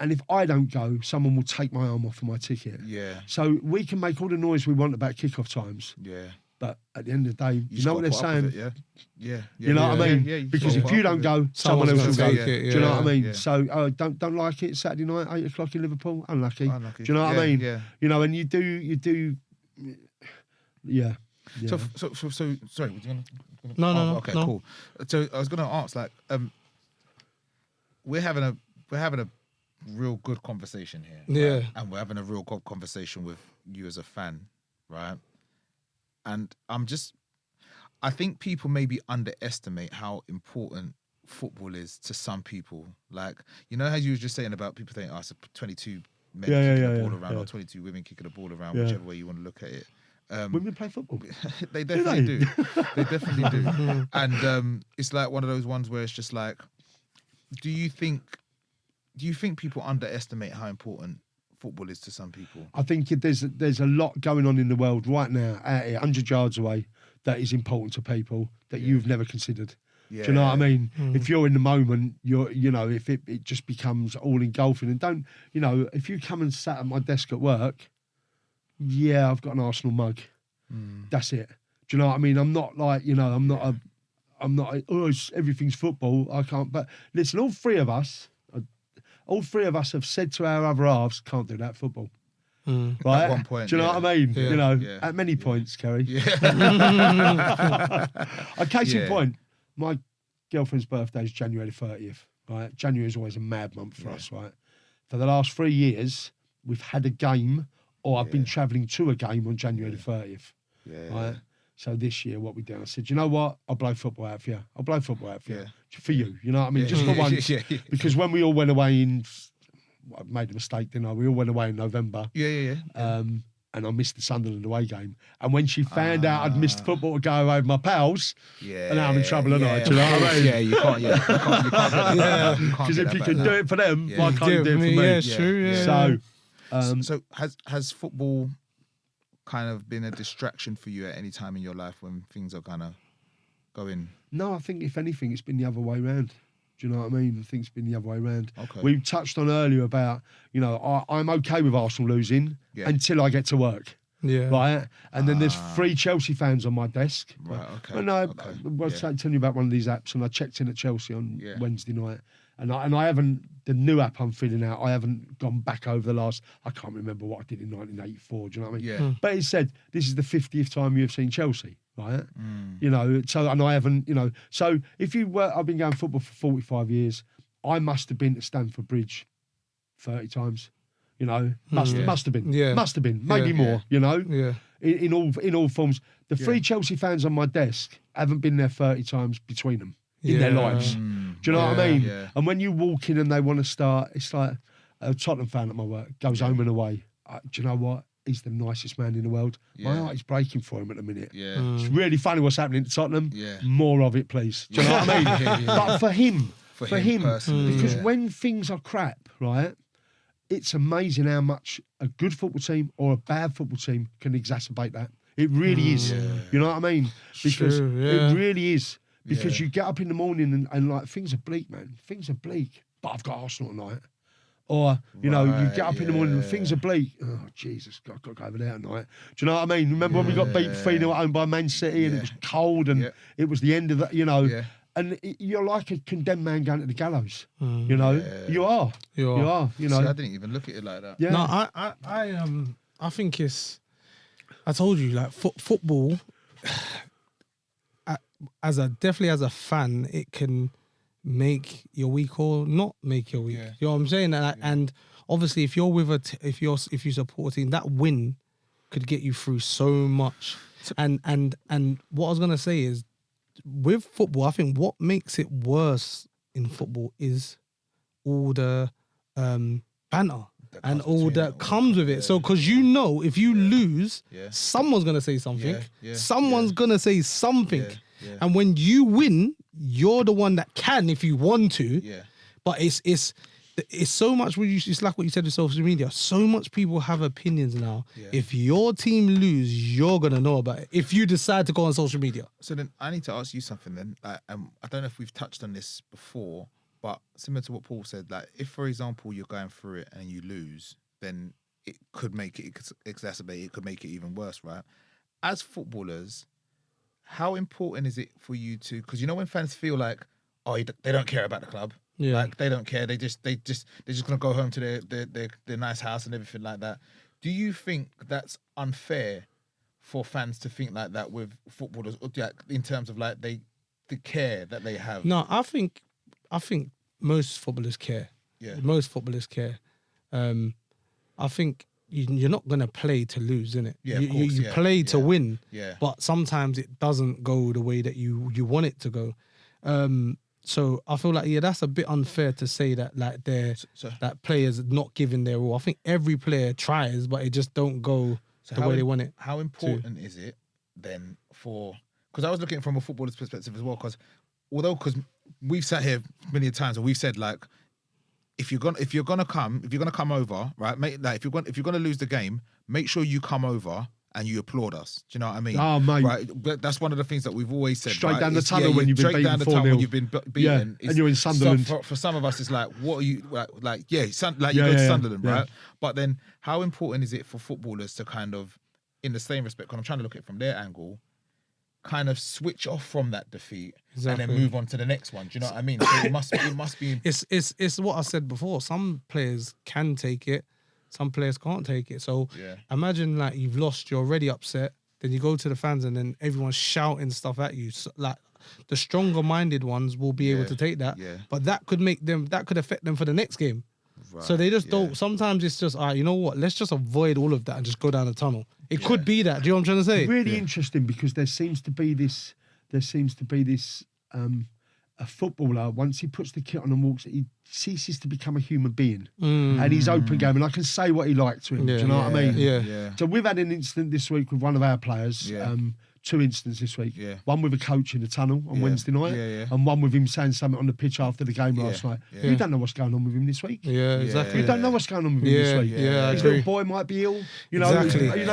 And if I don't go, someone will take my arm off of my ticket. Yeah. So we can make all the noise we want about kick-off times. Yeah. But at the end of the day, you know what they're just gotta put saying? up with it, yeah. You know what I mean? Yeah, because just if gotta you put don't up with go, someone else will go. gonna Do you know what I mean? Yeah. So don't like it Saturday night, 8 o'clock in Liverpool. Unlucky. Unlucky. Do you know what I mean? Yeah. You know, and you do. Yeah. So sorry. Was you gonna No. Okay, cool. So I was gonna ask, like, we're having a real good conversation here. Yeah. Right? And we're having a real good conversation with you as a fan, right? And I think people maybe underestimate how important football is to some people. Like, you know how you were just saying about people saying, it's 22 men kicking the ball around or 22 women kicking the ball around, whichever way you want to look at it. Women play football. They definitely do. They definitely do. And it's like one of those ones where it's just like, do you think people underestimate how important football is to some people? I think there's a lot going on in the world right now, out here, 100 yards away, that is important to people that you've never considered. Yeah. Do you know what I mean? If you're in the moment, if it just becomes all engulfing, and don't, if you come and sat at my desk at work, I've got an Arsenal mug. That's it. Do you know what I mean? I'm not like, everything's football. I can't, but listen, all three of us have said to our other halves, can't do that football. Right? At one point. Do you know what I mean? Yeah. At many points, Kerry. Yeah. A case in point, my girlfriend's birthday is January 30th, right? January is always a mad month for us, right? For the last 3 years, we've had a game, or I've been travelling to a game on January the 30th, right? So this year, what we did, I said, you know what? I'll blow football out for you. For you, you know what I mean? Just for once. Because when we all went away I made a mistake, didn't I? We all went away in November. Yeah. And I missed the Sunderland away game. And when she found out I'd missed football to go away with my pals, and now I'm in trouble, and I. Do you know what I mean? Yeah, you can't. Yeah, because if you can do it for them, why can't you do it for me? Yeah, it's true. Yeah. So has football kind of been a distraction for you at any time in your life when things are kind of going? No, I think if anything, it's been the other way around. Do you know what I mean? I think it's been the other way around. Okay. We touched on earlier about, I'm okay with Arsenal losing until I get to work. Yeah. Right? And then there's 3 Chelsea fans on my desk. Right, okay. And I was telling you about one of these apps, and I checked in at Chelsea on Wednesday night. And I haven't, the new app I'm filling out, I haven't gone back over the last, I can't remember what I did in 1984, do you know what I mean? Yeah. But it said, this is the 50th time you've seen Chelsea, right? So, and I haven't, so if you were, I've been going football for 45 years, I must have been to Stamford Bridge 30 times, must have been, maybe more, Yeah. in all forms. The 3 Chelsea fans on my desk haven't been there 30 times between them. In their lives. Do you know what I mean? Yeah. And when you walk in and they want to start, it's like a Tottenham fan at my work goes home and away. Do you know what? he's the nicest man in the world. My heart is breaking for him at the minute. Yeah. It's really funny what's happening to Tottenham. Yeah. More of it, please. Do you know what I mean? But for him, personally, because when things are crap, right, it's amazing how much a good football team or a bad football team can exacerbate that. It really is. Yeah. You know what I mean? Because True, it really is. Because Yeah. you get up in the morning and like, things are bleak, man. Things are bleak. But I've got Arsenal tonight. Or, you know, you get up in the morning and things are bleak. Oh, Jesus, I've got to go over there tonight. Do you know what I mean? Remember when we got beat 3-0 at home by Man City and it was cold and it was the end of the, you know. Yeah. And you're like a condemned man going to the gallows. You know? Yeah. You are. You are, you know. See, I didn't even look at it like that. Yeah. No, I think it's. I told you, like football. Definitely as a fan, it can make your week or not make your week. Yeah. You know what I'm saying? And obviously, if you're with if you support a team, that win could get you through so much. And what I was gonna say is, with football, I think what makes it worse in football is all the banter and all that comes with it. So, because you know, if you lose, someone's gonna say something. Someone's gonna say something. And when you win, you're the one that can, if you want to. Yeah. But it's so much. It's like what you said with social media. So much people have opinions now. Yeah. If your team lose, you're gonna know about it. If you decide to go on social media. So then I need to ask you something then. I don't know if we've touched on this before, but similar to what Paul said, like if, for example, you're going through it and you lose, then it could make it exacerbate. It could make it even worse, right? As footballers, how important is it for you to? Because you know when fans feel like, oh, they don't care about the club. Yeah. Like they don't care. They're just gonna go home to their nice house and everything like that. Do you think that's unfair for fans to think like that with footballers, in terms of like the care that they have? No, I think most footballers care. Yeah. Most footballers care. I think you're not gonna play to lose, innit? Yeah, of course, you play to win. Yeah. But sometimes it doesn't go the way that you want it to go. So I feel like that's a bit unfair to say that like that players not giving their all. I think every player tries, but it just don't go the way they want it. How important is it then because I was looking from a footballer's perspective as well, because we've sat here many times and we've said like, if you're gonna come over, right? If you're gonna lose the game, make sure you come over and you applaud us. Do you know what I mean? Oh, mate. Right. But that's one of the things that we've always said. Straight right? down the tunnel when you've been beaten 4-0. Straight down the tunnel when you've been beaten. Yeah. And you're in Sunderland. For some of us, it's like, what are you like? Yeah, you go to Sunderland, right? But then, how important is it for footballers to kind of, in the same respect, because I'm trying to look at it from their angle, kind of switch off from that defeat and then move on to the next one? Do you know what I mean? So it must be. It's what I said before. Some players can take it, some players can't take it. So imagine like you've lost, you're already upset. Then you go to the fans and then everyone's shouting stuff at you. So, like the stronger minded ones will be able to take that. Yeah. But that could affect them for the next game. Right. So they just don't. Sometimes it's just, you know what? Let's just avoid all of that and just go down the tunnel. It could be that. Do you know what I'm trying to say? Really interesting, because there seems to be this a footballer, once he puts the kit on and walks, he ceases to become a human being. And he's open game, and I can say what he likes to him. Do you know what I mean? Yeah. So we've had an incident this week with one of our players. Two incidents this week. One with a coach in the tunnel on Wednesday night, and one with him saying something on the pitch after the game last night. You don't know what's going on with him this week. Yeah, exactly. You don't know what's going on with him this week. His little boy might be ill. You know,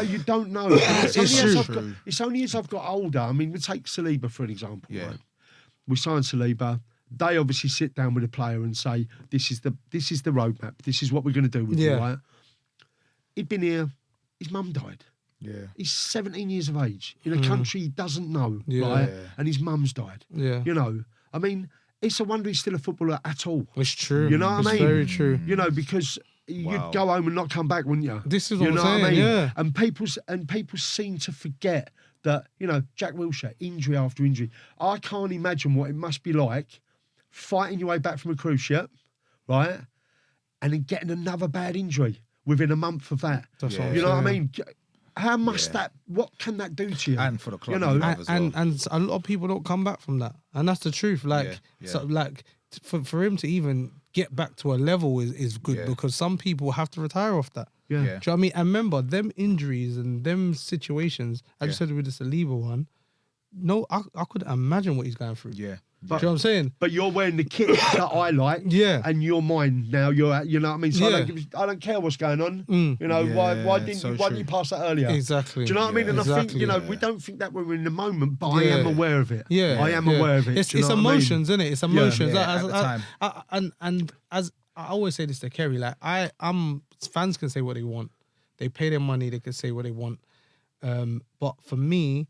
you don't know. It's only as I've got older. I mean, we take Saliba for an example. Right? We sign Saliba. They obviously sit down with a player and say, "This is the roadmap. This is what we're going to do with you." Right? He'd been here. His mum died. Yeah. He's 17 years of age in a country he doesn't know, right? And his mum's died. Yeah. You know, I mean, it's a wonder he's still a footballer at all. It's true. You know what I mean? It's very true. You know, because you'd go home and not come back, wouldn't you? This is what I'm saying, I mean? Yeah. And people seem to forget that, you know, Jack Wilshere, injury after injury. I can't imagine what it must be like fighting your way back from a cruise ship, right? And then getting another bad injury within a month of that. That's what I'm you know saying. what I mean? How must what can that do to you? And for the club, you know, and a lot of people don't come back from that, and that's the truth. Like, so like for him to even get back to a level is good, because some people have to retire off that. Yeah. Do you know what I mean? And remember, them injuries and them situations, I just said with the Saliba one, no, I couldn't imagine what he's going through. Yeah. Do you know what I'm saying? But you're wearing the kit that I like, and you're mine now. You know what I mean? So I don't care what's going on. You know, why didn't you pass that earlier? Exactly. Do you know what I mean? And I think we don't think that we're in the moment, but I am aware of it. Yeah, I am aware of it. It's emotions, isn't it? It's emotions. Yeah, at the time. And as I always say this to Kerry, like fans can say what they want. They pay their money. They can say what they want. But for me,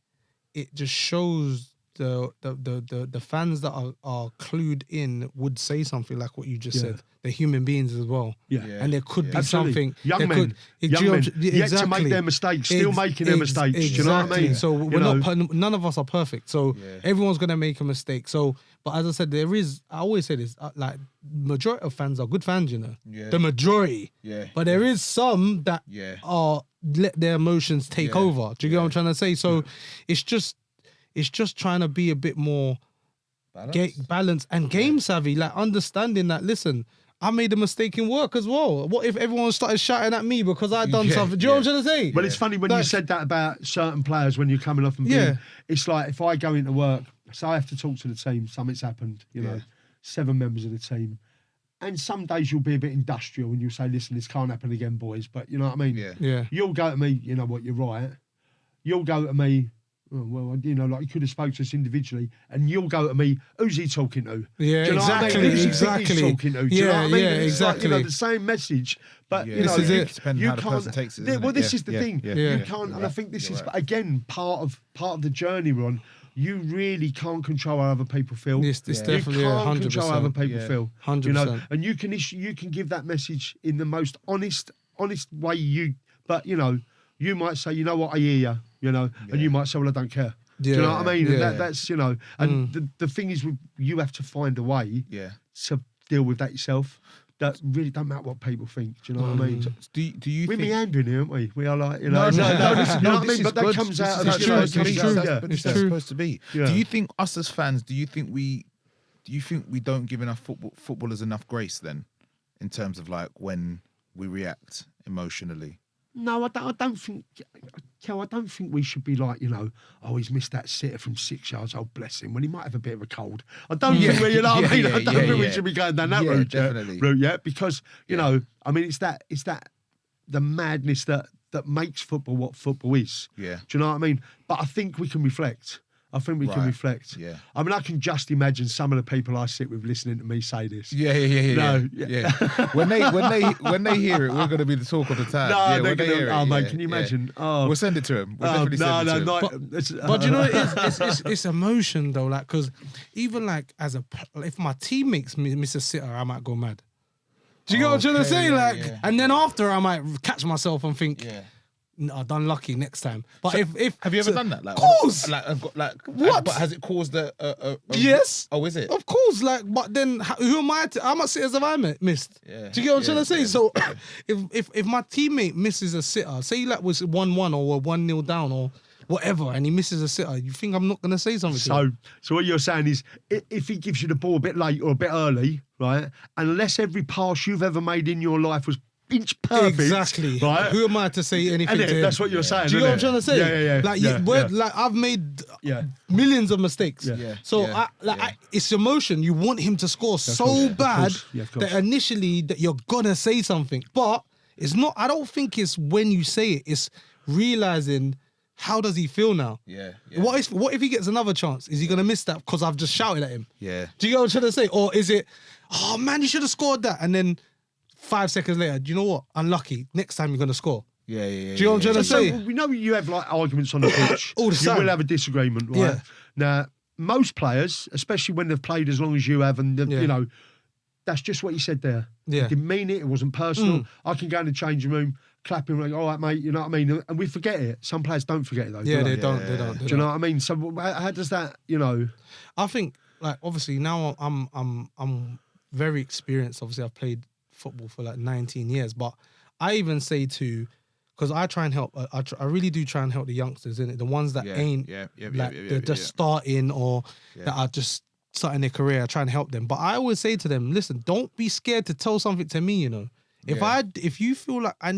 it just shows the fans that are clued in would say something like what you just said. They're human beings as well. Yeah. And there could be Absolutely. something. Young men yet to make their mistakes, still making their mistakes. Exactly. Do you know what I mean? So none of us are perfect. So everyone's gonna make a mistake. So, but as I said, I always say this, like majority of fans are good fans, you know. Yeah. The majority. Yeah. But there is some that are let their emotions take over. Do you get what I'm trying to say? So it's just trying to be a bit more balanced and game savvy, like understanding that, listen, I made a mistake in work as well. What if everyone started shouting at me because I done something? Do you know what I'm trying to say? Well, it's funny when you said that about certain players when you're coming off and being, it's like if I go into work, so I have to talk to the team, something's happened, you know, 7 members of the team. And some days you'll be a bit industrial and you'll say, listen, this can't happen again, boys. But you know what I mean? Yeah. You'll go to me, you know what, you're right. You'll go to me, oh, well, you know, like you could have spoke to us individually, and you'll go to me, who's he talking to? Yeah, do you know exactly, what I mean? Who's exactly. He talking to? Do you know what I mean? It's exactly. like, you know, the same message, but you know, This is it. Depending how the person takes it. Well, this is the thing. Yeah. You can't, and I think this is again part of the journey we're on. You really can't control how other people feel. It's definitely you can't 100%. control how other people feel. 100%. You know, and you can give that message in the most honest way. But you know, you might say, you know what, I hear you. You know, and you might say, well, I don't care. Do you know what I mean? And that's, you know, and the thing is, you have to find a way to deal with that yourself. That really don't matter what people think. Do you know what I mean? Do you We're think... meandering here, aren't we? We are like, you know... No, you know what I mean? But that comes out of... It's supposed to be. Yeah. Do you think us as fans, do you think we don't give enough footballers enough grace then? In terms of like when we react emotionally? No, I don't think... Kel, I don't think we should be like, you know, oh, he's missed that sitter from 6 yards. Oh, bless him. Well, he might have a bit of a cold. I don't think we, you know what I mean? I don't think we should be going down that route. Definitely. Yet, because, you know, I mean, it's that the madness that makes football what football is. Yeah. Do you know what I mean? But I think we can reflect. I think we can reflect. Yeah. I mean, I can just imagine some of the people I sit with listening to me say this. Yeah. When they hear it, we're going to be the talk of the town. No, they're going to. Oh, mate, can you imagine? Oh, we'll send it to him. We'll definitely send it to him. But you know, it's emotion though. Like, because even like if my teammates miss a sitter, I might go mad. Do you get what I'm trying to say? And then after I might catch myself and think. Yeah. No, I've done lucky next time. But so, if have you ever done that? Like, of course. What? But has it caused a yes. Oh, is it? Of course. Like, but then who am I? How much sitters have I missed? Yeah. Do you get what I'm trying to say? So, if my teammate misses a sitter, say like was 1-1 or 1-0 down or whatever, and he misses a sitter, you think I'm not going to say something? So what you're saying is, if he gives you the ball a bit late or a bit early, right? Unless every pass you've ever made in your life was inch perfect. Exactly. Right? Who am I to say anything to him? That's what you're saying. Do you know what I'm trying to say? Yeah. Like I've made millions of mistakes. So it's emotion. You want him to score so bad that initially that you're gonna say something, but it's not. I don't think it's when you say it. It's realizing how does he feel now. What if he gets another chance? Is he gonna miss that because I've just shouted at him? Yeah. Do you know what I'm trying to say? Or is it, oh man, you should have scored that, and then 5 seconds later, do you know what? Unlucky. Next time you're going to score. Yeah. Do you know what I'm trying to say? So we know you have like arguments on the pitch. All the time. You will have a disagreement, right? Yeah. Now, most players, especially when they've played as long as you have, and you know, that's just what you said there. Yeah. You didn't mean it. It wasn't personal. I can go in the changing room, clap him like, all right, mate, you know what I mean? And we forget it. Some players don't forget it, though. Yeah, do they don't. They don't. Do you know what I mean? So how does that, you know? I think, like, obviously now I'm very experienced. Obviously, I've played football for like 19 years, but I even say because I try and help, I really do try and help the youngsters, innit? The ones that ain't they're just starting or that are just starting their career, I try and help them. But I always say to them, listen, don't be scared to tell something to me, you know. If you feel like I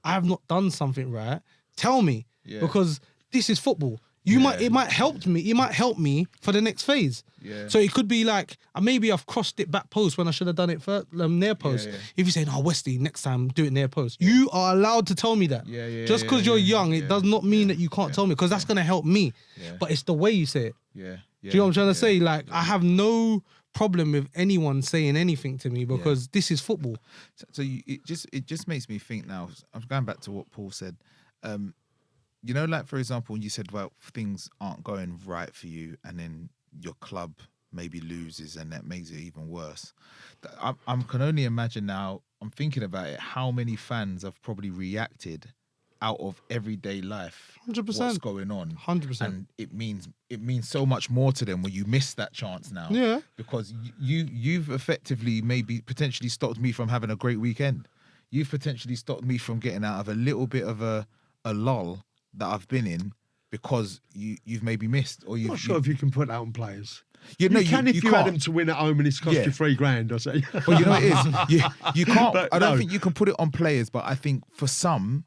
have not done something right, tell me because this is football. It might help me for the next phase. Yeah. So it could be like maybe I've crossed it back post when I should have done it near post. If you say, "No, Westy, next time do it near post," you are allowed to tell me that. Just because you're young, it does not mean that you can't tell me because that's gonna help me. But it's the way you say it. Do you know what I'm trying to say? Like I have no problem with anyone saying anything to me because this is football. So it just makes me think now. I'm going back to what Paul said. You know, like for example, when you said, well, things aren't going right for you, and then your club maybe loses, and that makes it even worse. I can only imagine now. I'm thinking about it. How many fans have probably reacted out of everyday life? 100%. What's going on? 100%. And it means so much more to them when you miss that chance now. Yeah. Because you've effectively maybe potentially stopped me from having a great weekend. You've potentially stopped me from getting out of a little bit of a lull that I've been in because you've maybe missed, or I'm not sure if you can put that on players. You can if you had them to win at home and it's cost you $3,000 or so. Well, you know what it is. You can't. But I don't think you can put it on players, but I think for some,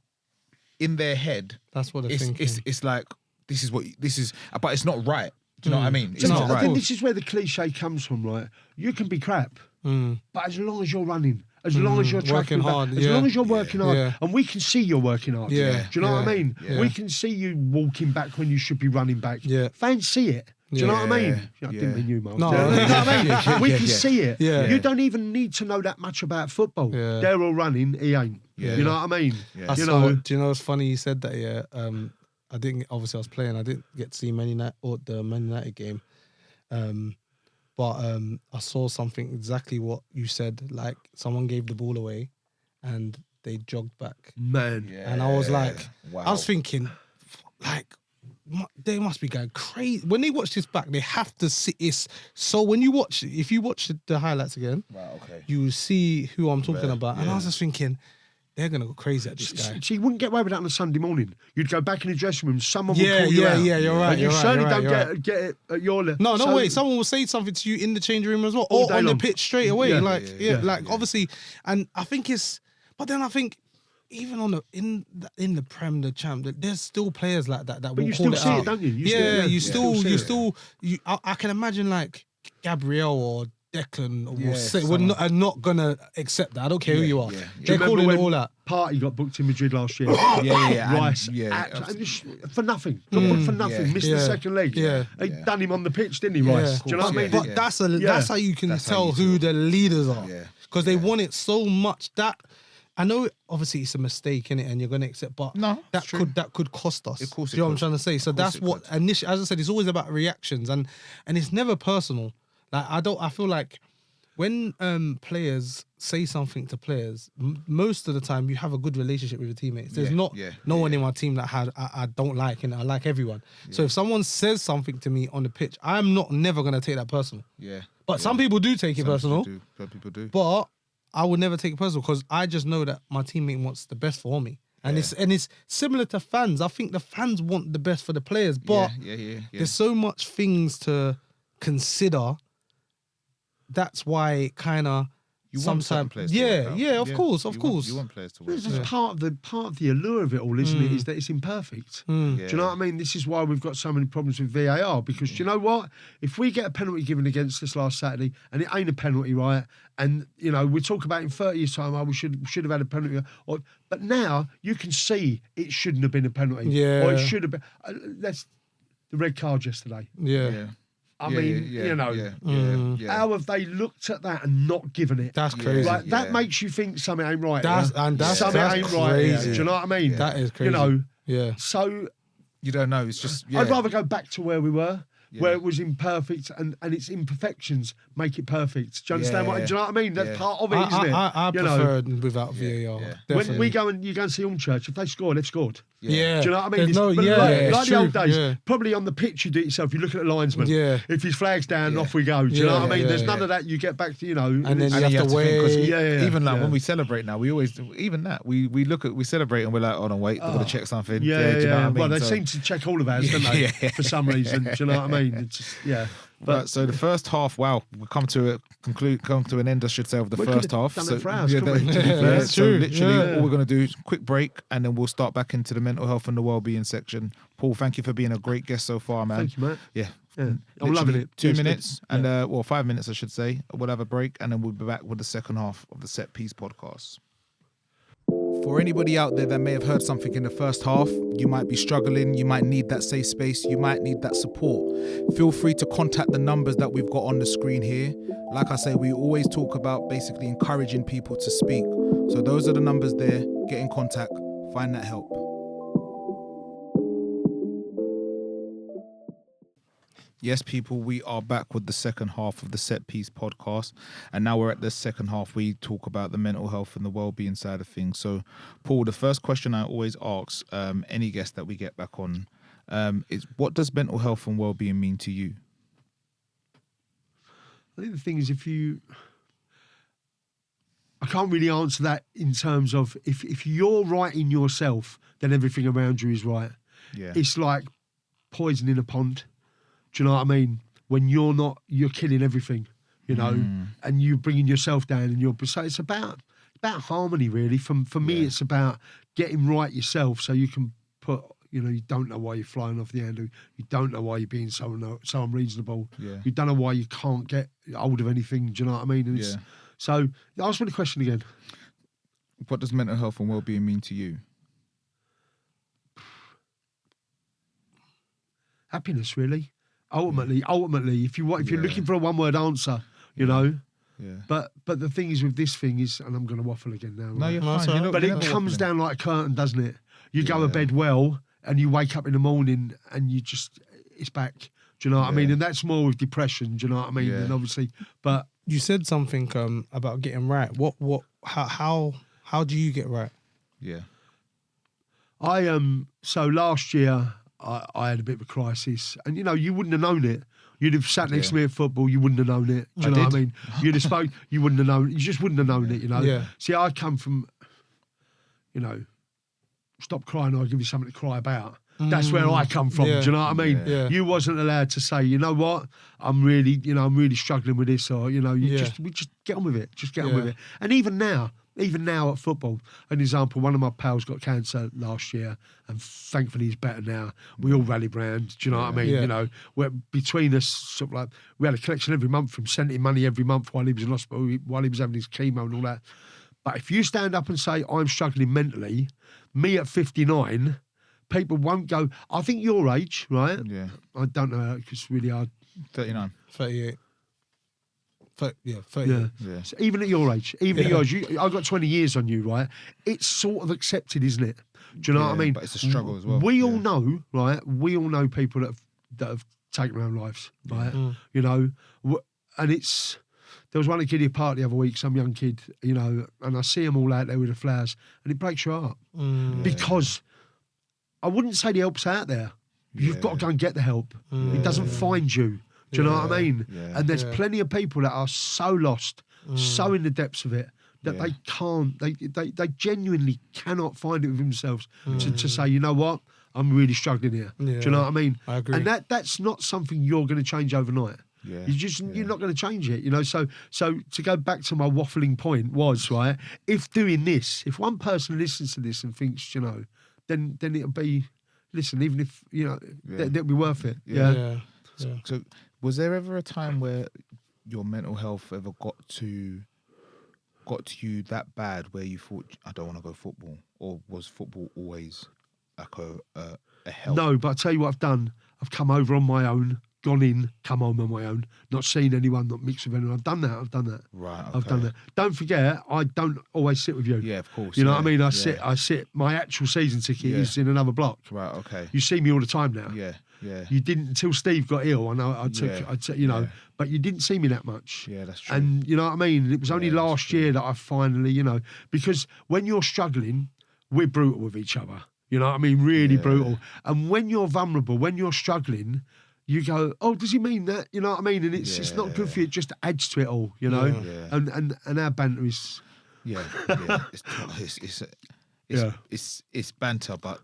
in their head, that's what they're thinking. It's like this is, but it's not right. Do you know what I mean? It's not I right. think this is where the cliche comes from, right? You can be crap, but as long as you're running, as long as you're working hard, as long as you're working hard, and we can see you're working hard. Do you know what I mean? We can see you walking back when you should be running back. Fans see it. Do you know what I mean? I didn't mean you, Mark. No. Do you know what I mean? We can see it. You don't even need to know that much about football. They're all running. He ain't. You know what I mean? Do you know what's funny? You said that. I didn't. Obviously, I was playing. I didn't get to see Man United game. But I saw something exactly what you said. Like someone gave the ball away, and they jogged back. Man, and I was like, wow. I was thinking, like, they must be going crazy when they watch this back. They have to see it. So when you watch, if you watch the highlights again, you see who I'm talking about. And I was just thinking, they're gonna go crazy at this guy. So you wouldn't get away with that on a Sunday morning. You'd go back in the dressing room. Someone would call you out. Yeah, you're right. And you certainly don't get it at your level. No, wait. Someone will say something to you in the changing room as well, or on the pitch straight away. Obviously. And I think but then I think even in the Prem, the Champ, there's still players like that will call it out. But you still see it, don't you? I can imagine like Gabriel or Declan are not gonna accept that. I don't care who you are. They're calling it all out. Party got booked in Madrid last year. Rice, for nothing. Got booked for nothing. Missed the second leg. He done him on the pitch, didn't he, Rice? Do you know what I mean? But that's how you can tell who the leaders are, because they want it so much that. I know, obviously, it's a mistake in it, and you're going to accept, but that could cost us. Of course, do you know what I'm trying to say? So that's what initially, as I said, it's always about reactions, and it's never personal. Like I feel like when players say something to players, most of the time you have a good relationship with your teammates. There's no one in my team that I don't like, and I like everyone. So if someone says something to me on the pitch, I'm never going to take that personal. But some people do take it personal. Some people do. But I would never take it personal because I just know that my teammate wants the best for me. And it's similar to fans. I think the fans want the best for the players, but there's so much things to consider. That's why it kind of sometimes players. Of course. You want players to win. That's part of the allure of it all, isn't it? Is that it's imperfect. Do you know what I mean? This is why we've got so many problems with VAR, because do you know what? If we get a penalty given against us last Saturday and it ain't a penalty, right? And you know we talk about in 30 years' time, we should have had a penalty, but now you can see it shouldn't have been a penalty, or it should have been. That's the red card yesterday. I mean, how have they looked at that and not given it? That's crazy. Like, that makes you think something ain't right. Something ain't right. Do you know what I mean? That is crazy. So you don't know. It's just. I'd rather go back to where we were. Where it was imperfect and its imperfections make it perfect. Do you understand what? Do you know what I mean? That's part of it, isn't it? I prefer it without VAR. When we go and you go and see Church, if they score, they've scored. Do you know what I mean? Like the old days, probably on the pitch you do it yourself. You look at the linesman. If his flag's down, off we go. Do you know what I mean? There's none of that. You get back to and then you have to wait. Even like when we celebrate now, we always even that we celebrate and we're like, oh no, wait, they've got to check something. Do you know what I mean? Well, they seem to check all of ours, don't they? For some reason. Do you know what I mean? I mean? It's just, yeah. But right, so the first half, wow, we come to an end, I should say, of the first half. Done so it for hours, yeah, couldn't we? that's true. So literally, Yeah. all we're going to do is quick break, and then we'll start back into the mental health and the well-being section. Paul, thank you for being a great guest so far, man. Thank you, mate. Yeah. I'm Literally loving it. 2 Yes, minutes, good. and 5 minutes, I should say. We'll have a break, and then we'll be back with the second half of the Set Piece podcast. For anybody out there that may have heard something in the first half, you might be struggling, you might need that safe space, you might need that support. Feel free to contact the numbers that we've got on the screen here. Like I say, we always talk about basically encouraging people to speak. So those are the numbers there. Get in contact, find that help. Yes, people, we are back with the second half of the Set Piece podcast. And now we're at the second half. We talk about the mental health and the well-being side of things. So, Paul, the first question I always ask any guest that we get back on is, what does mental health and well-being mean to you? I think the thing is, I can't really answer that in terms of if you're right in yourself, then everything around you is right. Yeah. It's like poison in a pond. Do you know what I mean? When you're not, you're killing everything, you know, and you're bringing yourself down. And so it's about harmony, really. For me, it's about getting right yourself, so you can put, you know, you don't know why you're flying off the handle. You don't know why you're being so unreasonable. Yeah. You don't know why you can't get hold of anything. Do you know what I mean? And so ask me the question again. What does mental health and well-being mean to you? Happiness, really. Ultimately, if you're looking for a one-word answer, you know. Yeah. But the thing is with this thing is, and I'm going to waffle again now. No, right? you're fine. You're not, But you're it not comes waffling. down like a curtain, doesn't it? You go to bed well, and you wake up in the morning, and it's back. Do you know what I mean? And that's more with depression. Do you know what I mean? Yeah. And obviously, but You said something about getting right. How do you get right? Yeah. So last year I had a bit of a crisis, and you know, you wouldn't have known it. You'd have sat next to me at football, you wouldn't have known it. Do you know what I mean? You'd have spoke, you wouldn't have known. You just wouldn't have known it. You know. Yeah. See, I come from, you know, stop crying, or I'll give you something to cry about. That's where I come from. Yeah. Do you know what I mean? Yeah. You wasn't allowed to say, you know what, I'm really struggling with this, or you know, we just get on with it. Just get on with it. And even now at football, an example, one of my pals got cancer last year, and thankfully he's better now. We all rallied round. Do you know what I mean? Yeah. You know, we're between us, sort of like, we had a collection every month from sending him money every month while he was in hospital, while he was having his chemo and all that. But if you stand up and say, I'm struggling mentally, me at 59, people won't go, I think your age, right? Yeah. I don't know, it's really hard. 39. 38. 38. Yeah. So even at your age, I've got 20 years on you, right? It's sort of accepted, isn't it? Do you know what I mean? But it's a struggle as well. We all know, right? We all know people that have taken their own lives, right? You know, and there was one kid at a party the other week, some young kid, you know, and I see them all out there with the flowers, and it breaks your heart because I wouldn't say the help's out there. You've got to go and get the help. It doesn't find you. Do you know what I mean? Yeah. And there's plenty of people that are so lost, so in the depths of it, that they can't, they genuinely cannot find it with themselves to say, you know what, I'm really struggling here. Do you know what I mean? I agree. And that's not something you're going to change overnight. Yeah. You're not going to change it, you know. So to go back to my waffling point was, right, if one person listens to this and thinks, you know, then it'll be, listen, even if, you know, that'll be worth it. Yeah. So was there ever a time where your mental health ever got to you that bad where you thought, I don't want to go football? Or was football always like a help? No, but I'll tell you what I've done. I've come over on my own, gone in, come home on my own, not seen anyone, not mixed with anyone. I've done that. Right, okay. I've done that. Don't forget, I don't always sit with you. Yeah, of course. You know what I mean? I sit. My actual season ticket is in another block. Right, okay. You see me all the time now. Yeah. You didn't until Steve got ill. I know. I took, you know, but you didn't see me that much. Yeah, that's true. And you know what I mean? It was only last year that I finally, you know, because when you're struggling, we're brutal with each other. You know what I mean? Really brutal. And when you're vulnerable, when you're struggling, you go, oh, does he mean that? You know what I mean? And it's not good for you. It just adds to it all, you know? Yeah. And our banter is... Yeah. it's banter, but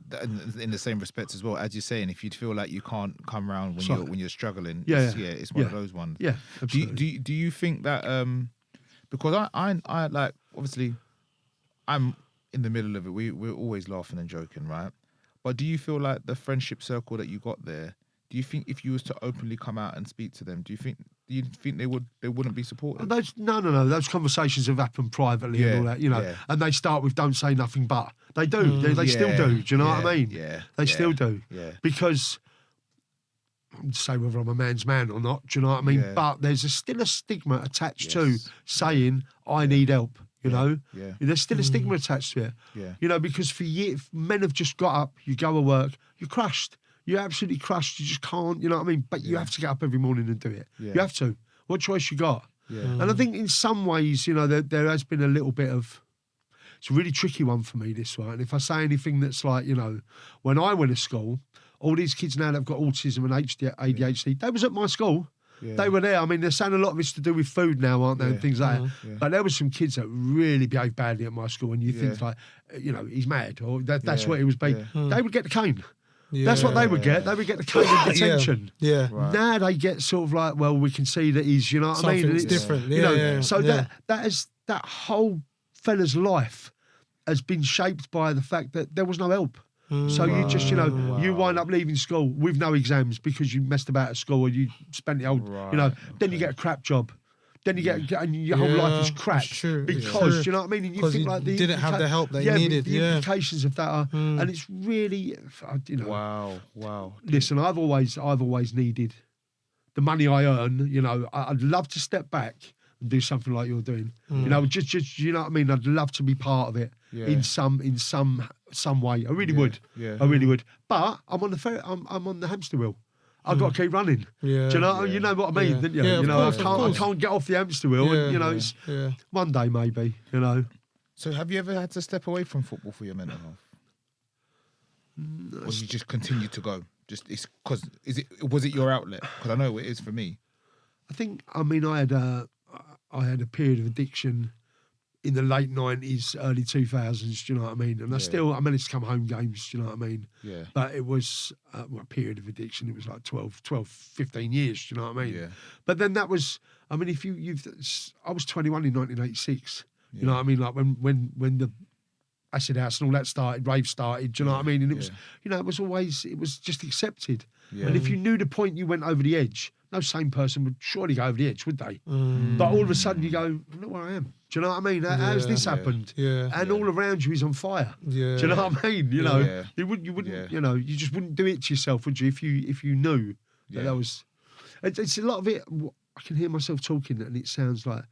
in the same respect as well, as you're saying, if you feel like you can't come around when you're struggling, it's one of those ones. Yeah, absolutely. Do you think that because I like, obviously I'm in the middle of it. We're always laughing and joking, right? But do you feel like the friendship circle that you got there? Do you think if you was to openly come out and speak to them, do you think they wouldn't be supportive? No. Those conversations have happened privately and all that, you know. And they start with "Don't say nothing," but they do. They still do. Do you know what I mean? Yeah. They still do. Yeah. Because say whether I'm a man's man or not. Do you know what I mean? But there's still a stigma attached to saying I need help. You know, there's still a stigma attached to it. Yeah. You know, because for years, men have just got up, you go to work, you're crushed. You're absolutely crushed. You just can't, you know what I mean? But you have to get up every morning and do it. Yeah. You have to. What choice you got? Yeah. And I think in some ways, you know, there has been a little bit of, it's a really tricky one for me, this one. And if I say anything that's like, you know, when I went to school, all these kids now that have got autism and ADHD, they was at my school. Yeah. They were there. I mean, they're saying a lot of it's to do with food now, aren't they, and things like that. Yeah. But there were some kids that really behaved badly at my school, and you think like, you know, he's mad, or that's what he was being. They would get the cane. Yeah. That's what they would get. They would get the cane of detention. Yeah. Right. Now they get sort of like, well, we can see that he's, you know what I mean? And it's different. You know, so that whole fella's life has been shaped by the fact that there was no help. So you just, you know, you wind up leaving school with no exams because you messed about at school or you spent the old, you know, then you get a crap job. Then you get, and your whole life is crap because, do you know what I mean? And you think like didn't have the help they needed. The implications of that are, and it's really, you know. Wow. Listen, I've always needed the money I earn. You know, I'd love to step back and do something like you're doing. You know, just you know what I mean. I'd love to be part of it in some way. I really would. Yeah. I really would. But I'm on the hamster wheel. I've got to keep running. Yeah. Do you know? You know what I mean? Didn't you? Yeah, you know, I can't get off the hamster wheel. And, you know, it's one day maybe. You know. So, have you ever had to step away from football for your mental health, or you just continue to go? Just was it your outlet? Because I know it is for me. I think. I mean, I had a period of addiction in the late 90s, early 2000s, do you know what I mean? And I managed to come home games, do you know what I mean? Yeah. But it was a period of addiction. It was like 12, 15 years, do you know what I mean? Yeah. But then that was, I mean, I was 21 in 1986, you know what I mean? Like when the acid house and all that started, rave started, do you know what I mean? And it was, you know, it was just accepted. Yeah. And if you knew the point you went over the edge, no sane person would surely go over the edge, would they? But all of a sudden you go, look where I am. Do you know what I mean? How's this happened? Yeah. And all around you is on fire. Yeah. Do you know what I mean? You know, you wouldn't, you know, you just wouldn't do it to yourself, would you? If you knew that was, it's a lot of it. I can hear myself talking, and it sounds like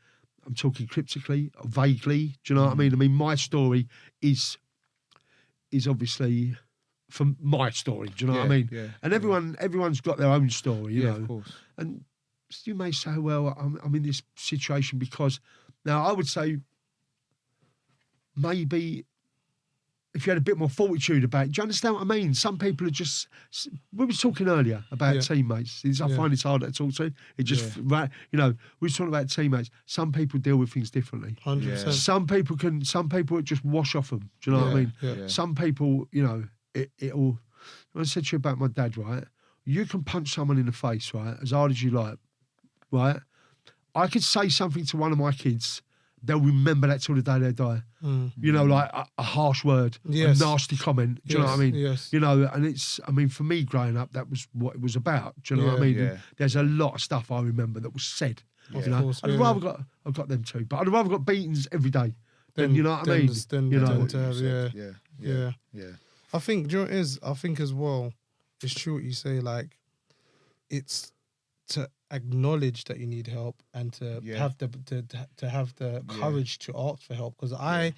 I'm talking cryptically, or vaguely. Do you know what I mean? I mean, my story is obviously from my story. Do you know what I mean? Yeah. And everyone's got their own story, you know. Of course. And you may say, well, I'm in this situation because. Now, I would say maybe if you had a bit more fortitude about it, do you understand what I mean? Some people are just, we were talking earlier about teammates. I find it's harder to talk to. It just, you know, we were talking about teammates. Some people deal with things differently. 100%. Some people just wash off them. Do you know what I mean? Yeah. Some people, you know, it'll, when I said to you about my dad, right? You can punch someone in the face, right? As hard as you like, right? I could say something to one of my kids, they'll remember that till the day they die. You know, like a harsh word, a nasty comment. Do you know what I mean? Yes. You know, and it's, I mean, for me growing up, that was what it was about. Do you know what I mean? Yeah. There's a lot of stuff I remember that was said. You know? Course, I've got them too, but I'd rather got beatings every day. Then, you know what I mean? You know? Yeah. I think, do you know what it is? I think as well, it's true what you say, like, it's to acknowledge that you need help and to have the courage to ask for help, because I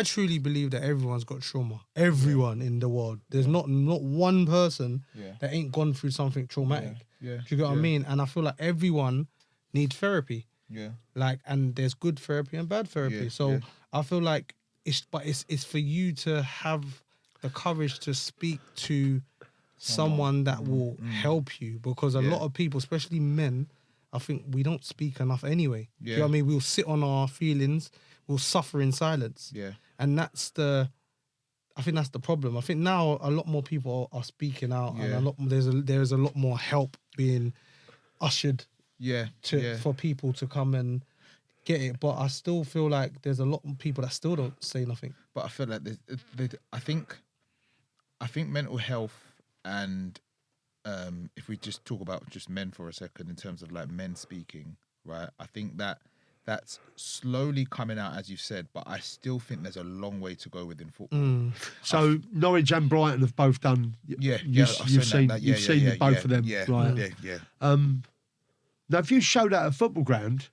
truly believe that everyone's got trauma. Everyone in the world, there's not one person that ain't gone through something traumatic. Do you get what I mean? And I feel like everyone needs therapy. Like, and there's good therapy and bad therapy. So I feel like it's for you to have the courage to speak to someone that will help you, because a lot of people, especially men, I think we don't speak enough anyway. Do you know what I mean? We'll sit on our feelings, we'll suffer in silence. And that's the I think that's the problem. I think now a lot more people are speaking out, and there's a lot more help being ushered for people to come and get it. But I still feel like there's a lot of people that still don't say nothing. But I feel like I think mental health and if we just talk about just men for a second in terms of like men speaking, right? I think that's slowly coming out, as you said, but I still think there's a long way to go within football. So Norwich and Brighton have both done. You've seen both of them, right? Yeah. Now, if you show that at a football ground,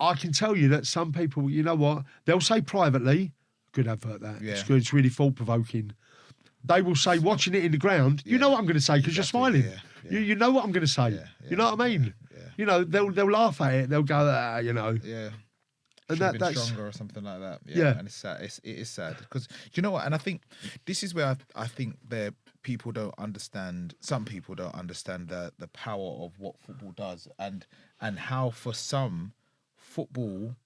I can tell you that some people, you know what, they'll say privately, good advert that, it's good, it's really thought provoking. They will say, watching it in the ground, you know what I'm going to say because you're smiling. You know what I'm going to say. You know what I mean? You know, they'll laugh at it. They'll go, you know. Yeah. And that's stronger or something like that. Yeah. And it's sad. It is sad because you know what? And I think this is where I think that people don't understand. Some people don't understand the power of what football does and how for some football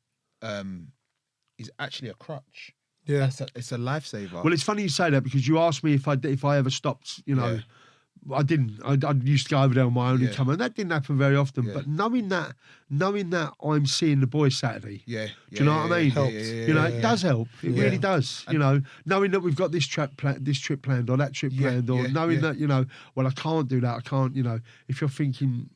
is actually a crutch. Yeah, it's a lifesaver. Well, it's funny you say that because you asked me if I ever stopped. You know, I didn't. I used to go over there on my own and come, and that didn't happen very often. But knowing that I'm seeing the boys Saturday. Do you know what I mean? Helps. You know, it does help. It really does. And, you know, knowing that we've got this trip planned or that trip planned, or knowing that I can't do that. I can't. You know, if you're thinking,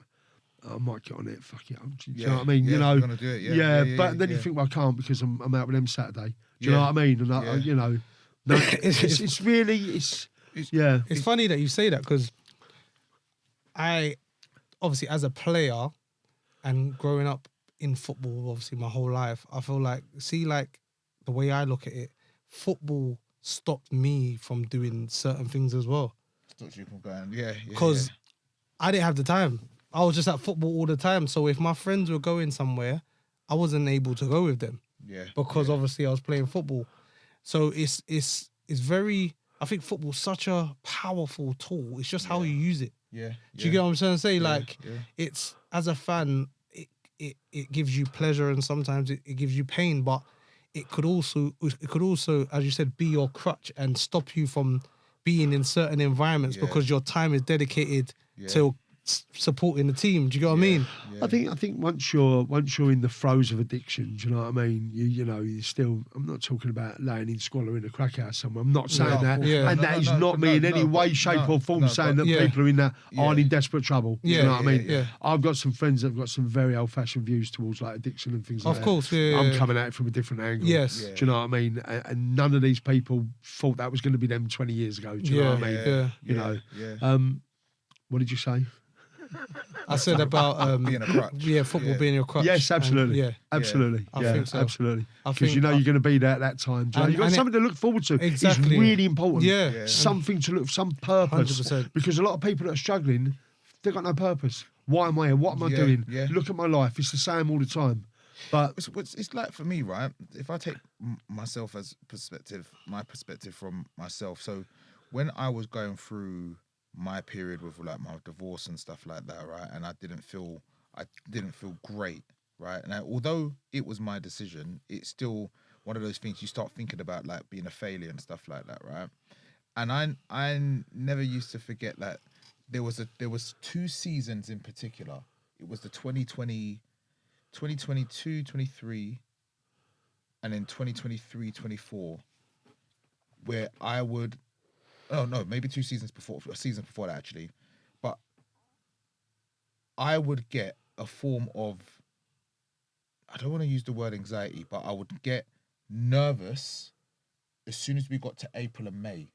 I might get on it. Fuck it. Do you know what I mean? You know, you're gonna do it. But then you think, well, I can't because I'm out with them Saturday. Do you know what I mean? And I, you know, no, it's really. It's funny that you say that because I, obviously, as a player and growing up in football, obviously, my whole life, I feel like, the way I look at it, football stopped me from doing certain things as well. Stopped you from going, because I didn't have the time. I was just at football all the time. So if my friends were going somewhere, I wasn't able to go with them. Because obviously I was playing football. So it's very, I think football's such a powerful tool. It's just how you use it. Do you get what I'm trying to say? It's, as a fan, it gives you pleasure and sometimes it gives you pain, but it could also, as you said, be your crutch and stop you from being in certain environments because your time is dedicated to supporting the team. Do you get what I mean? I think once you're in the throes of addiction, do you know what I mean? You know, you still. I'm not talking about laying in squalor in a crack house somewhere. I'm not saying that, and that is not me in any way, shape, or form saying that people who are in that aren't in desperate trouble. Do you know what I mean? I've got some friends that've got some very old-fashioned views towards like addiction and things like that. Of course, I'm coming at it from a different angle. Yes. Do you know what I mean? And none of these people thought that was going to be them 20 years ago. Do you know what I mean? You know. What did you say? I said about being a crutch. Football being your crutch. Yes, absolutely. Absolutely. I think so. Absolutely. Because you know you're going to be there at that time. You've got something to look forward to. Exactly. It's really important. Something to look, some purpose. 100%. Because a lot of people that are struggling, they've got no purpose. Why am I here? What am I doing? Look at my life. It's the same all the time. But it's like for me, right? If I take myself as my perspective from myself. So when I was going through my period with like my divorce and stuff like that, right? And I didn't feel great, right? And although it was my decision, it's still one of those things you start thinking about, like being a failure and stuff like that, right? And I never used to forget that there was 2 seasons in particular. It was the 2020, 2022, 23, and then 2023, 24, where I would. Oh no, maybe 2 seasons before, a season before that actually. But I would get a form of, I don't want to use the word anxiety, but I would get nervous as soon as we got to April and May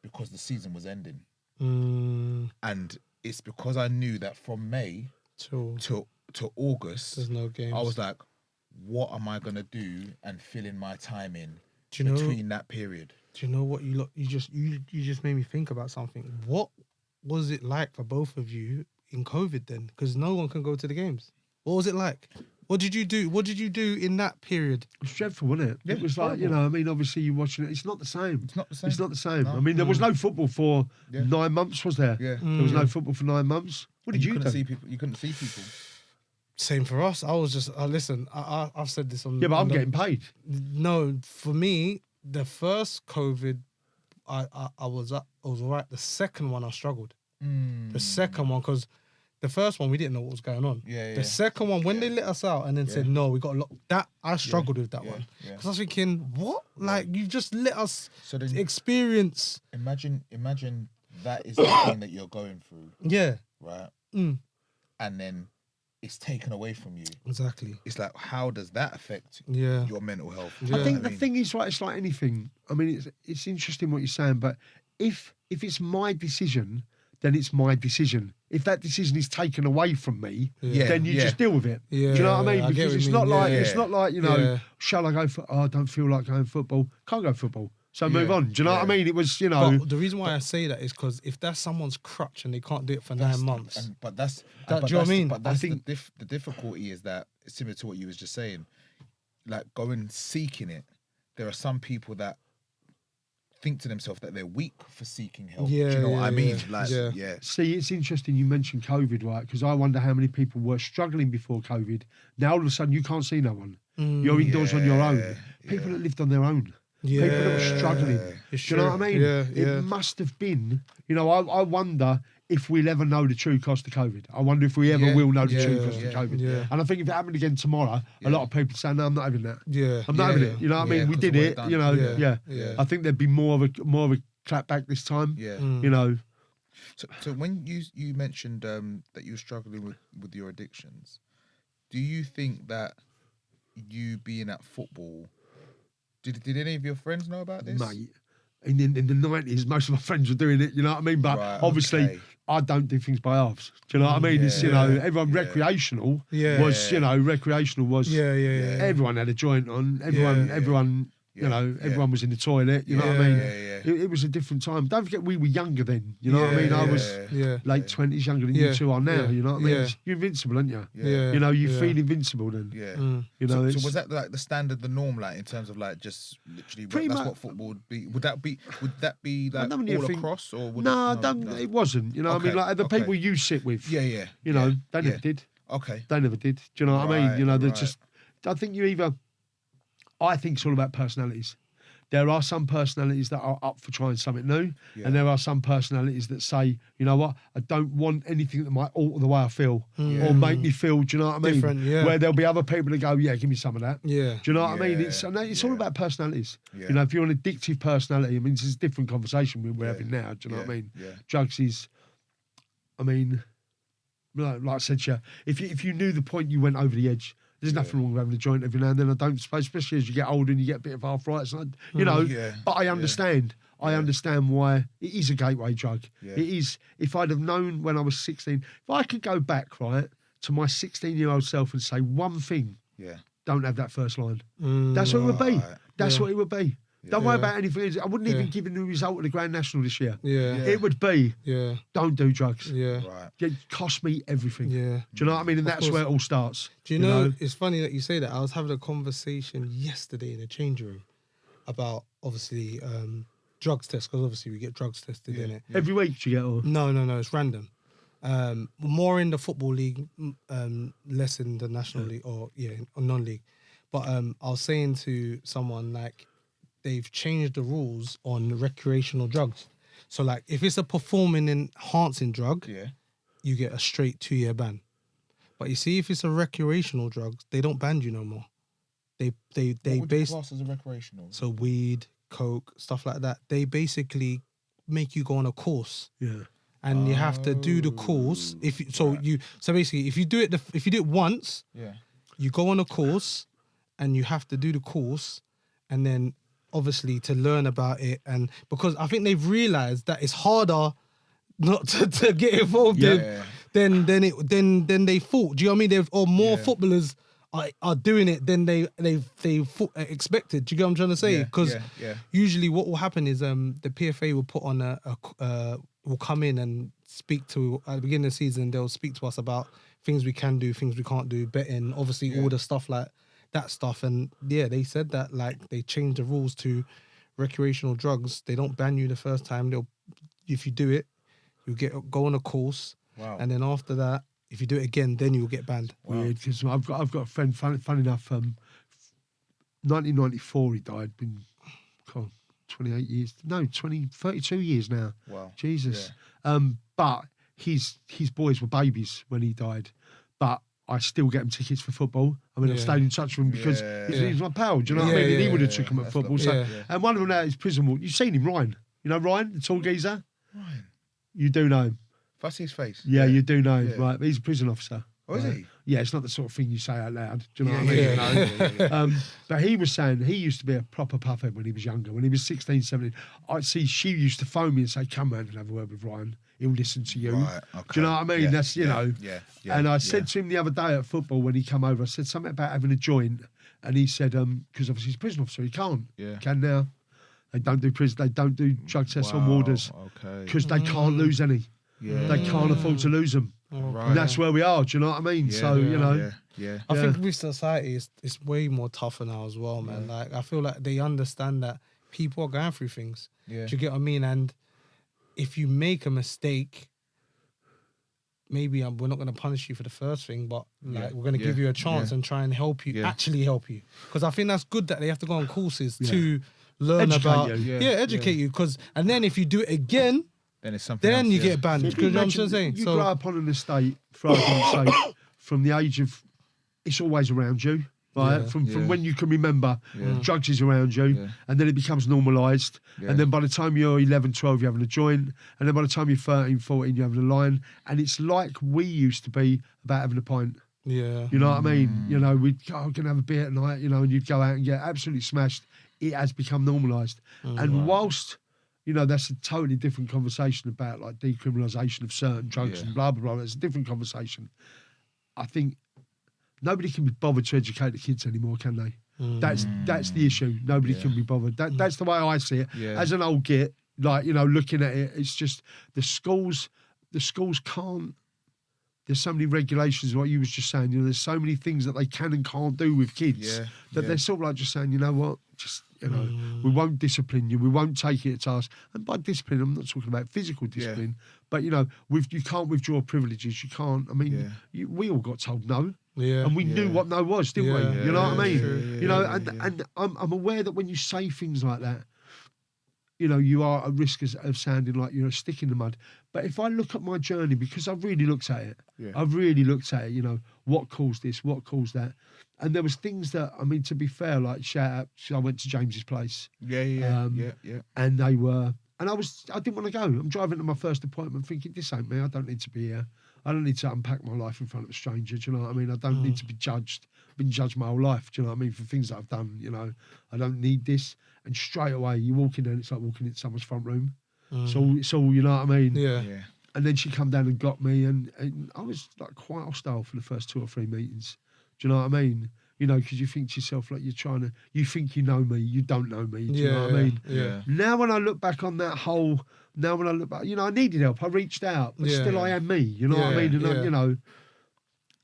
because the season was ending. And it's because I knew that from May to August, there's no games. I was like, what am I going to do and fill in my time in between that period? Do you know what you just made me think about something? What was it like for both of you in COVID then? Because no one can go to the games. What was it like? What did you do? What did you do in that period? It was dreadful, wasn't it? Yeah, it was like, I mean, obviously you're watching it. It's not the same. It's not the same. It's not the same. No. I mean, there was no football for 9 months, was there? Yeah. There was no football for 9 months. What did you do? You couldn't see people. Same for us. I was just, listen, I've said this on... Yeah, but I'm getting paid. No, for me, the first COVID, I was all right. The second one, I struggled. The second one, because the first one we didn't know what was going on. The second one, when they let us out and then said no, we got a lot. That I struggled with that one because I was thinking, what? Like you just let us experience. Imagine that is the thing that you're going through. Yeah. Right. And then it's taken away from you. Exactly. It's like, how does that affect your mental health? I think the thing is, right, it's like anything. I mean, it's interesting what you're saying, but if it's my decision, then it's my decision. If that decision is taken away from me, then you just deal with it. Do you know what I mean? Because it's not like, you know, shall I go for, I don't feel like going football. Can't go football. So move on. Do you know what I mean? It was, you know. But the reason why I say that is because if that's someone's crutch and they can't do it for 9 months. Do you know what I mean? But I think the difficulty is that, similar to what you was just saying, like going seeking it, there are some people that think to themselves that they're weak for seeking help. Do you know what I mean? Like, See, it's interesting you mentioned COVID, right? Because I wonder how many people were struggling before COVID. Now all of a sudden you can't see no one. You're indoors on your own. People that lived on their own. People that were struggling. Do you know what I mean? It must have been, you know, I wonder if we'll ever know the true cost of COVID. I wonder if we ever will know the true cost of COVID. And I think if it happened again tomorrow, a lot of people say, no, I'm not having that. I'm not having it. You know what I mean? We did it, you know. I think there'd be more of a clapback this time. You know. So when you mentioned that you were struggling with your addictions, do you think that you being at football, did any of your friends know about this? Mate, in the 90s, most of my friends were doing it, you know what I mean? But obviously, I don't do things by halves. Do you know what I mean? It's, you know, everyone recreational was, you know, recreational was, everyone had a joint on, everyone, you know, everyone was in the toilet, you know what I mean? It was a different time. Don't forget, we were younger then, you know what I mean? I was late 20s, younger than you two are now, you know what I mean? You're invincible, aren't you? You know, you feel invincible then. You know, so was that like the standard, the norm, like in terms of like just literally that's what football would be? Would that be like all across? Or would it wasn't. You know what I mean? Like the people you sit with. You know, they never did. They never did. Do you know what I mean? You know, they're just, I think I think it's all about personalities. There are some personalities that are up for trying something new, and there are some personalities that say, you know what, I don't want anything that might alter the way I feel or make me feel, do you know what I mean? Different, Where there'll be other people that go, give me some of that. Do you know what I mean? It's all about personalities. You know, if you're an addictive personality, I mean, this is a different conversation we're having now, do you know what I mean? Drugs is, I mean, like I said to you, if you knew the point you went over the edge, there's nothing wrong with having a joint every now and then. I don't suppose, especially as you get older and you get a bit of arthritis, you know. But I understand. I understand why it is a gateway drug. It is. If I'd have known when I was 16, if I could go back, right, to my 16-year-old self and say one thing, don't have that first line. That's what it would be. That's what it would be. Don't worry about anything. I wouldn't even give him the result of the Grand National this year. It would be, don't do drugs. It cost me everything. Do you know what I mean? And that's where it all starts. Do you know, it's funny that you say that. I was having a conversation yesterday in the change room about, obviously, drugs tests, because obviously we get drugs tested, innit? Every week you get all? No, it's random. More in the football league, less in the national league or non-league. But I was saying to someone, like, they've changed the rules on recreational drugs. So, like, if it's a performing enhancing drug, you get a straight 2-year ban. But you see, if it's a recreational drug, they don't ban you no more. They base class as a recreational. So weed, coke, stuff like that. They basically make you go on a course. And you have to do the course. So basically, if you do it once, you go on a course, and you have to do the course, and then obviously to learn about it, and because I think they've realised that it's harder not to get involved in than they thought. Do you know what I mean? More footballers are doing it than they expected. Do you get what I'm trying to say? Because usually what will happen is the PFA will put on will come in and speak to, at the beginning of the season, they'll speak to us about things we can do, things we can't do, betting, obviously all the stuff like that stuff. And they said that, like, they changed the rules to recreational drugs. They don't ban you the first time. If you do it, you go on a course, and then after that, if you do it again, then you'll get banned. Weird, because I've got a friend. Funny enough, 1994 he died. 28 years. No, 32 years now. Wow. Jesus. But his boys were babies when he died. But I still get him tickets for football. I mean, I've stayed in touch with him because he's my pal. Do you know what I mean? And he would have took him at football. And one of them now is prison walk. You've seen him, Ryan. You know Ryan, the tall geezer? Ryan. You do know him. If I see his face. Yeah, you do know him, right? But he's a prison officer. Oh, is he? Yeah, it's not the sort of thing you say out loud. Do you know what I mean? But he was saying he used to be a proper puffhead when he was younger. When he was 16, 17, I'd see she used to phone me and say, come round and have a word with Ryan. He'll listen to you. Right, okay. Do you know what I mean? Yeah, That's, you know. Yeah. And I said to him the other day at football when he come over, I said something about having a joint. And he said, because obviously he's a prison officer, he can't. Yeah. Can now. They don't do prison, they don't do drug tests on warders. Okay. Because they can't lose any. Yeah. They can't afford to lose them. Right. And that's where we are, do you know what I mean? Yeah, So, you know. Yeah. I think with society, it's way more tougher now as well, man. Like, I feel like they understand that people are going through things. Yeah. Do you get what I mean? And if you make a mistake, maybe we're not going to punish you for the first thing, but like we're going to give you a chance and try and help you, actually help you. Because I think that's good that they have to go on courses to learn Educate you. educate you. And then if you do it again, then it's something then else, you get banned. If You know what I'm saying? You grow up on an estate, for argument's sake, from the age of, it's always around you, right? Yeah. From when you can remember, drugs is around you, and then it becomes normalised. And then by the time you're 11, 12, you're having a joint. And then by the time you're 13, 14, you're having a line. And it's like we used to be about having a pint. Yeah. You know what I mean? You know, we'd go, I'm going to have a beer tonight, you know, and you'd go out and get absolutely smashed. It has become normalised. And whilst... You know, that's a totally different conversation about like decriminalisation of certain drugs and blah, blah, blah. It's a different conversation. I think nobody can be bothered to educate the kids anymore, can they? That's the issue. Nobody can be bothered. That's the way I see it. Yeah. As an old git, like, you know, looking at it, it's just the schools can't. There's so many regulations, what you was just saying, you know, there's so many things that they can and can't do with kids that they're sort of like just saying, you know what, just, you know, we won't discipline you, we won't take it to task. And by discipline, I'm not talking about physical discipline, but, you know, you can't withdraw privileges, you can't, I mean, we all got told no. Yeah. And we knew what no was, didn't we? You know what I mean? True, you know, and I'm aware that when you say things like that, you know, you are at risk of sounding like you're a stick in the mud. But if I look at my journey, because I've really looked at it, you know, what caused this, what caused that. And there was things that, I mean, to be fair, like shout out, I went to James's place. And they were, and I didn't want to go. I'm driving to my first appointment thinking, this ain't me, I don't need to be here. I don't need to unpack my life in front of a stranger, do you know what I mean? I don't need to be judged. I've been judged my whole life, do you know what I mean, for things that I've done, you know. I don't need this. And straight away, you walk in there and it's like walking into someone's front room. So it's all, you know what I mean? Yeah. And then she come down and got me, and I was like quite hostile for the first 2 or 3 meetings. Do you know what I mean? You know, because you think to yourself, like, you think you know me, you don't know me. Do you know what I mean? Yeah. Now when I look back on that whole, you know, I needed help. I reached out, but still I am me. You know what I mean? And you know,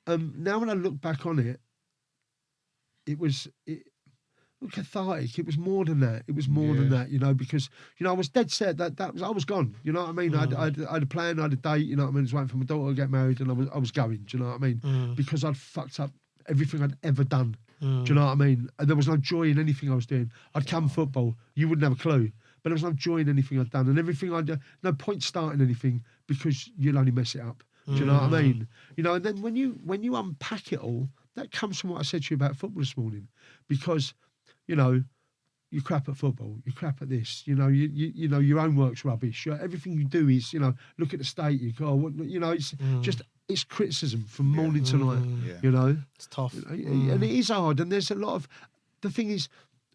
now when I look back on it, it was cathartic. It was more than that. It was more than that, you know, because, you know, I was dead set that I was gone. You know what I mean? I had a plan, I had a date, you know what I mean? I was waiting for my daughter to get married, and I was going, do you know what I mean? Because I'd fucked up everything I'd ever done. Do you know what I mean? And there was no joy in anything I was doing. I'd come football, you wouldn't have a clue. But there was no joy in anything I'd done, and everything I'd no point starting anything because you'll only mess it up. Do you know what I mean? You know, and then when you unpack it all, that comes from what I said to you about football this morning, because, you know, you crap at football, you crap at this, you know, you know, your own work's rubbish. Everything you do is, you know, look at the state, you go, what, you know, it's just, it's criticism from morning to night, you know. It's tough. And it is hard, and there's a lot of, the thing is,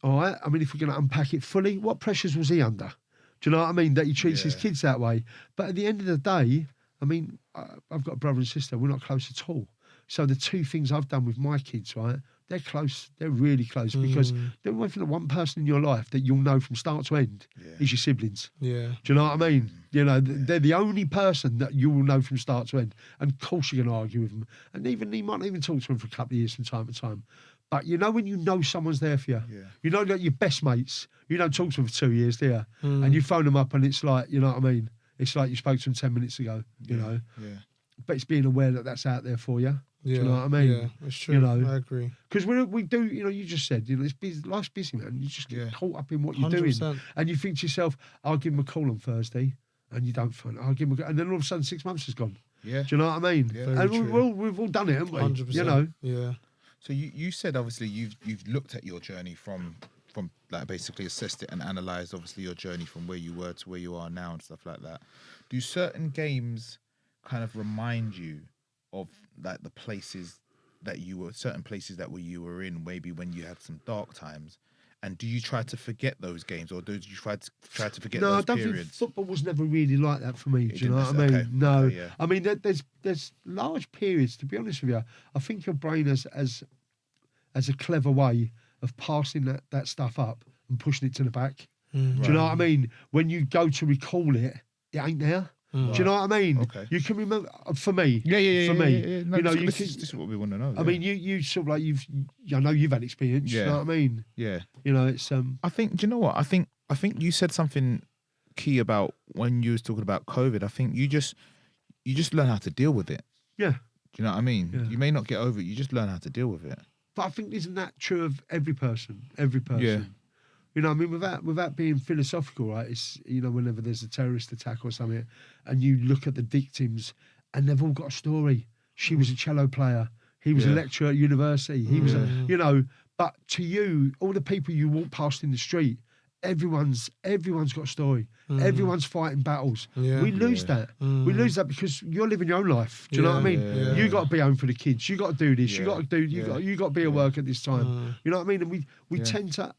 all right, I mean, if we're going to unpack it fully, what pressures was he under? Do you know what I mean? That he treats his kids that way. But at the end of the day, I mean, I've got a brother and sister, we're not close at all. So the two things I've done with my kids, right, they're close, they're really close, because they're the one person in your life that you'll know from start to end is your siblings. Yeah. Do you know what I mean? You know, they're the only person that you will know from start to end. And of course you're going to argue with them. And even you might not even talk to them for a couple of years from time to time. But you know when you know someone's there for you? Yeah. You know that your best mates, you don't talk to them for 2 years, do you? And you phone them up and it's like, you know what I mean? It's like you spoke to them 10 minutes ago, you know? Yeah. But it's being aware that that's out there for you. Do you know what I mean? Yeah, it's true. I agree. Because we do, you just said, it's busy, life's busy, man. You just get caught up in what you're 100%. doing. And you think to yourself, I'll give him a call on Thursday, and you don't find I'll give him a call. And then all of a sudden 6 months has gone. Yeah. Do you know what I mean? Yeah. And we've all done it, haven't we? 100%. Yeah. So you said obviously you've looked at your journey from like basically assessed it and analysed obviously your journey from where you were to where you are now and stuff like that. Do certain games kind of remind you of like the places that you were, certain places that you were in maybe when you had some dark times? And do you try to forget those games, or do you try to forget those periods? No, I don't think football was never really like that for me. Do you know what I mean? Okay. No. Okay, yeah. I mean, there's large periods, to be honest with you. I think your brain as a clever way of passing that stuff up and pushing it to the back. Do you know what I mean? When you go to recall it, it ain't there. Do you know what I mean? Okay. You can remember, for me. Yeah. For me. No, this is what we want to know. I mean, you sort of like I know you've had experience. Yeah. You know what I mean? Yeah. It's. I think. Do you know what? I think you said something key about when you was talking about COVID. I think you just learn how to deal with it. Yeah. Do you know what I mean? Yeah. You may not get over it. You just learn how to deal with it. But I think isn't that true of every person? Every person. Yeah. I mean, without being philosophical, right? It's, whenever there's a terrorist attack or something, and you look at the victims, and they've all got a story. She was a cello player. He was a lecturer at university. He was, but to you, all the people you walk past in the street, everyone's got a story. Everyone's fighting battles. Yeah. We lose that. We lose that because you're living your own life. Do you know what I mean? Yeah. You got to be home for the kids. You got to do this. You got to do. You got to be at work at this time. You know what I mean? And we tend to.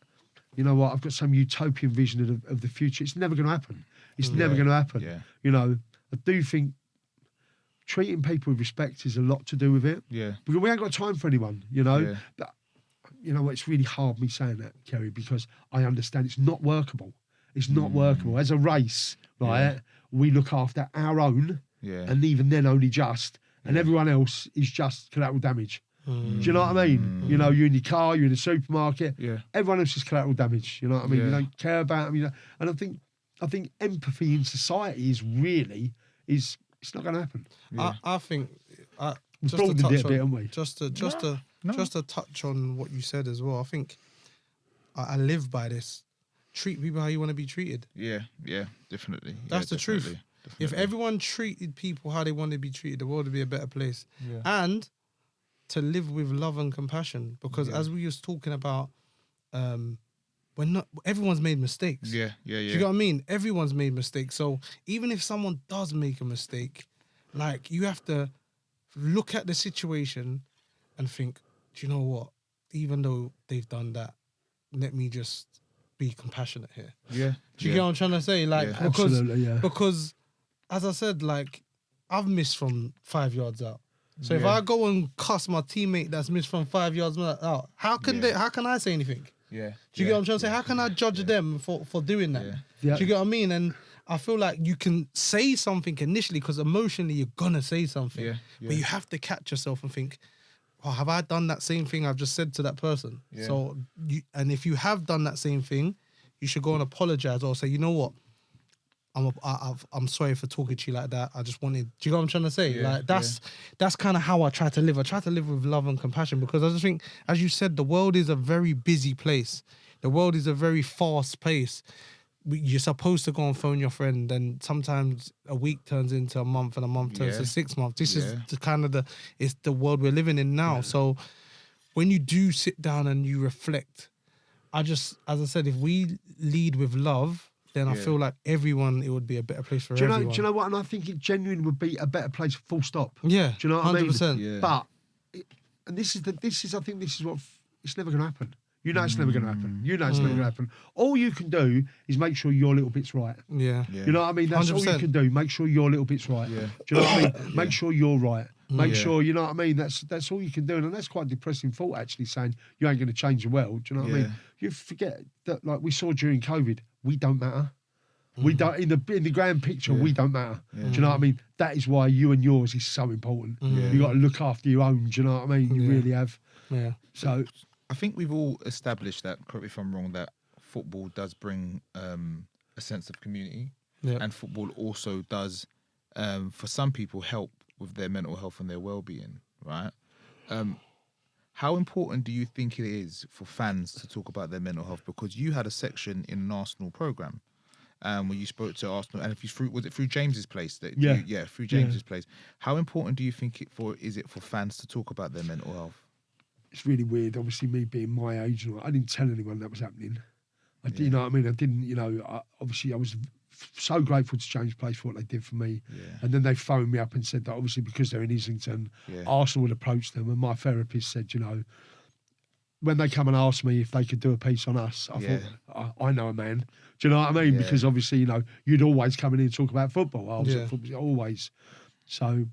You know what? I've got some utopian vision of the future. It's never going to happen. It's never going to happen. Yeah. I do think treating people with respect is a lot to do with it. Yeah. Because we ain't got time for anyone. Yeah. But, it's really hard me saying that, Kerry, because I understand it's not workable. It's not workable. As a race, right, we look after our own, and even then only just, and everyone else is just collateral damage. Do you know what I mean? You're in your car, you're in the supermarket. Yeah. Everyone else is collateral damage. You know what I mean? You don't care about them. And I think empathy in society it's not going to happen. Yeah. I think we've broadened it a bit, haven't we? Just to touch on what you said as well. I think I live by this. Treat people how you want to be treated. Yeah, definitely. That's the truth. Definitely. If everyone treated people how they want to be treated, the world would be a better place. Yeah. And to live with love and compassion, because as we was talking about, everyone's made mistakes. Yeah. Do you know what I mean? Everyone's made mistakes. So even if someone does make a mistake, like, you have to look at the situation and think, do you know what? Even though they've done that, let me just be compassionate here. Yeah. Do you get what I'm trying to say? Like, because as I said, like, I've missed from 5 yards out. So if I go and cuss my teammate that's missed from 5 yards out, how can I say anything? Yeah. Do you get what I'm trying to say? How can I judge them for doing that? Yeah. Do you get what I mean? And I feel like you can say something initially because emotionally you're gonna say something. Yeah. But you have to catch yourself and think, oh, have I done that same thing I've just said to that person? Yeah. So and if you have done that same thing, you should go and apologize or say, you know what? I'm sorry for talking to you like that. I just wanted. Do you know what I'm trying to say? Yeah, that's kind of how I try to live. I try to live with love and compassion because I just think, as you said, the world is a very busy place. The world is a very fast pace. You're supposed to go and phone your friend, and sometimes a week turns into a month, and a month turns to 6 months. This is it's the world we're living in now. Yeah. So when you do sit down and you reflect, as I said, if we lead with love, then I feel like it would be a better place for everyone. Do you know what? And I think it genuinely would be a better place, full stop. Yeah. Do you know what 100%. I mean? Yeah. But, I think this is what, it's never going to happen. You know it's never going to happen. You know it's never going to happen. All you can do is make sure your little bit's right. Yeah. You know what I mean? That's 100%. All you can do. Make sure your little bit's right. Yeah. Do you know what I mean? Make sure you're right. Make sure, you know what I mean? That's all you can do. And that's quite a depressing thought, actually, saying you ain't going to change the world. Do you know what I mean? You forget that, like we saw during COVID, we don't matter. We don't, in the grand picture, we don't matter. Yeah. Do you know what I mean? That is why you and yours is so important. Yeah. You got to look after your own. Do you know what I mean? You really have. Yeah. So I think we've all established that, correct me if I'm wrong, that football does bring a sense of community. Yeah. And football also does, for some people, help with their mental health and their well-being, right? How important do you think it is for fans to talk about their mental health? Because you had a section in an Arsenal programme where you spoke to Arsenal, and was it through James's place? Through James's place. How important do you think is it for fans to talk about their mental health? It's really weird. Obviously, me being my age, I didn't tell anyone that was happening. You know what I mean? I didn't. You know, obviously, I was so grateful to James Place for what they did for me. Yeah. And then they phoned me up and said that obviously because they're in Islington, Arsenal would approach them. And my therapist said, you know, when they come and ask me if they could do a piece on us, I thought, I know a man. Do you know what I mean? Yeah. Because obviously, you know, you'd always come in and talk about football. I was at football, always. So I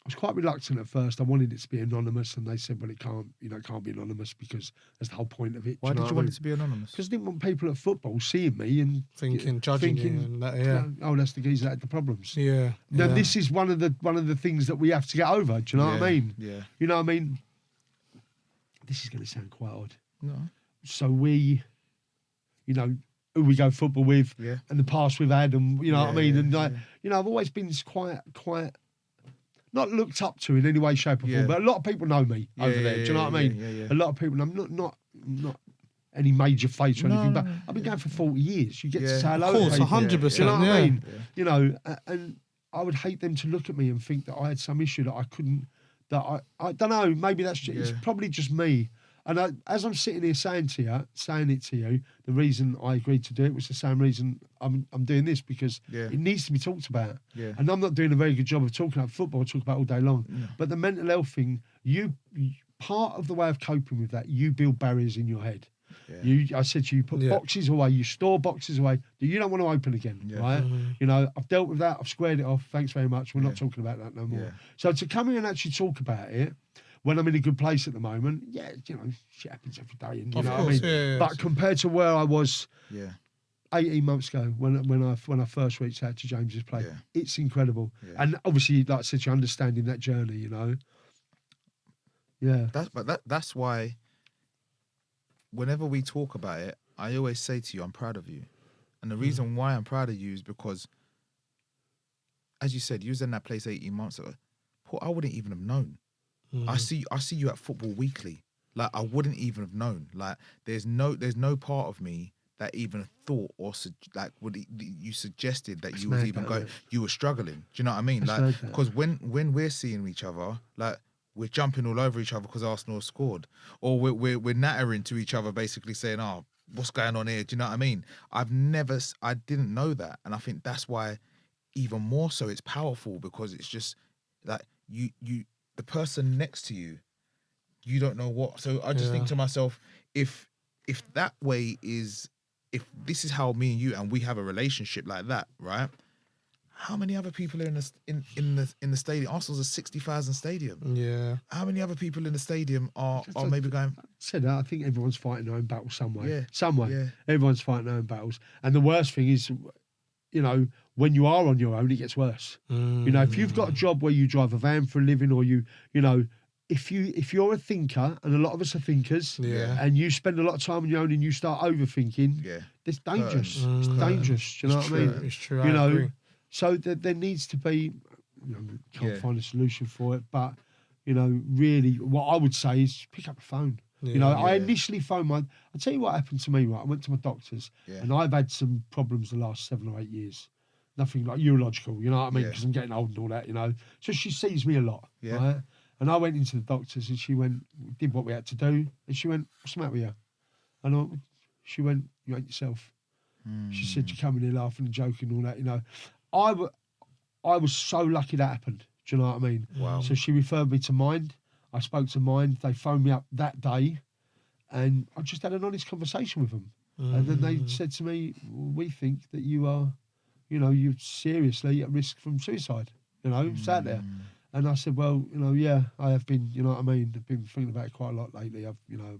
was quite reluctant at first. I wanted it to be anonymous, and they said, well, it can't be anonymous because that's the whole point of it. Why did you want it to be anonymous? Because I didn't want people at football seeing me and judging you and that, oh, that's the geezer that had the problems. Yeah. Now this is one of the things that we have to get over. Do you know what I mean? Yeah. You know what I mean? This is going to sound quite odd. No. So we, you know, who we go football with, and the past we've had, and you know what I mean. And you know, I've always been quite not looked up to in any way, shape, or form. But a lot of people know me over there. Do you know what I mean? A lot of people. I'm not any major face or anything, but I've been going for 40 years. You get to say hello. Of course, 100%. You know what I mean? You know, and I would hate them to look at me and think that I had some issue that I couldn't. That I don't know. Maybe that's it's probably just me. And as I'm sitting here saying it to you, the reason I agreed to do it was the same reason I'm doing this, because it needs to be talked about. Yeah. And I'm not doing a very good job of talking about football. I talk about it all day long. Yeah. But the mental health thing, part of the way of coping with that, you build barriers in your head. Yeah. I said to you, put boxes away, you store boxes away that you don't want to open again, right? Mm-hmm. You know, I've dealt with that, I've squared it off, thanks very much, we're not talking about that no more. Yeah. So to come in and actually talk about it, when I'm in a good place at the moment, you know, shit happens every day, and you know what I mean. Yeah. But compared to where I was 18 months ago when I first reached out to James's play, it's incredible. Yeah. And obviously, like I said, you're understanding that journey, you know. Yeah. That's why whenever we talk about it, I always say to you, I'm proud of you. And the reason why I'm proud of you is because, as you said, you was in that place 18 months ago. Paul, I wouldn't even have known. I see you at Football Weekly. Like, I wouldn't even have known. Like, there's no part of me that even thought or you suggested that you was even going. You were struggling. Do you know what I mean? Like, because when we're seeing each other, like, we're jumping all over each other because Arsenal scored, or we're nattering to each other, basically saying, "Oh, what's going on here?" Do you know what I mean? I didn't know that, and I think that's why, even more so, it's powerful, because it's just like you. The person next to you, you don't know what. So I just think to myself, if that way is, if this is how me and you, and we have a relationship like that, right? How many other people are in the stadium? Arsenal's a 60,000 stadium. Yeah. How many other people in the stadium are maybe going? I said that. I think everyone's fighting their own battle some way. Yeah. Some way. Yeah. Everyone's fighting their own battles. And the worst thing is, you know, when you are on your own, it gets worse. You know, if you've got a job where you drive a van for a living, or you know, if you're a thinker, and a lot of us are thinkers, and you spend a lot of time on your own and you start overthinking, it's dangerous. It's dangerous. Do you know what I mean? It's true. You I agree. So there needs to be, you know, can't find a solution for it, but, you know, really what I would say is pick up the phone. Yeah, you know, I initially phoned I'll tell you what happened to me, right? I went to my doctors, and I've had some problems the last 7 or 8 years. Nothing like urological, you know what I mean? Because I'm getting old and all that, you know. So she sees me a lot, right? And I went into the doctors, and she did what we had to do, and she went, "What's the matter with you?" And she went, "You ain't yourself." She said, "You're coming here laughing and joking and all that," you know. I was so lucky that happened. Do you know what I mean? Wow. So she referred me to Mind. I spoke to Mind. They phoned me up that day, and I just had an honest conversation with them. And then they said to me, "We think that you are, you know, you're seriously at risk from suicide. You know, sat there." And I said, "Well, you know, yeah, I have been. You know what I mean? I've been thinking about it quite a lot lately. I've, you know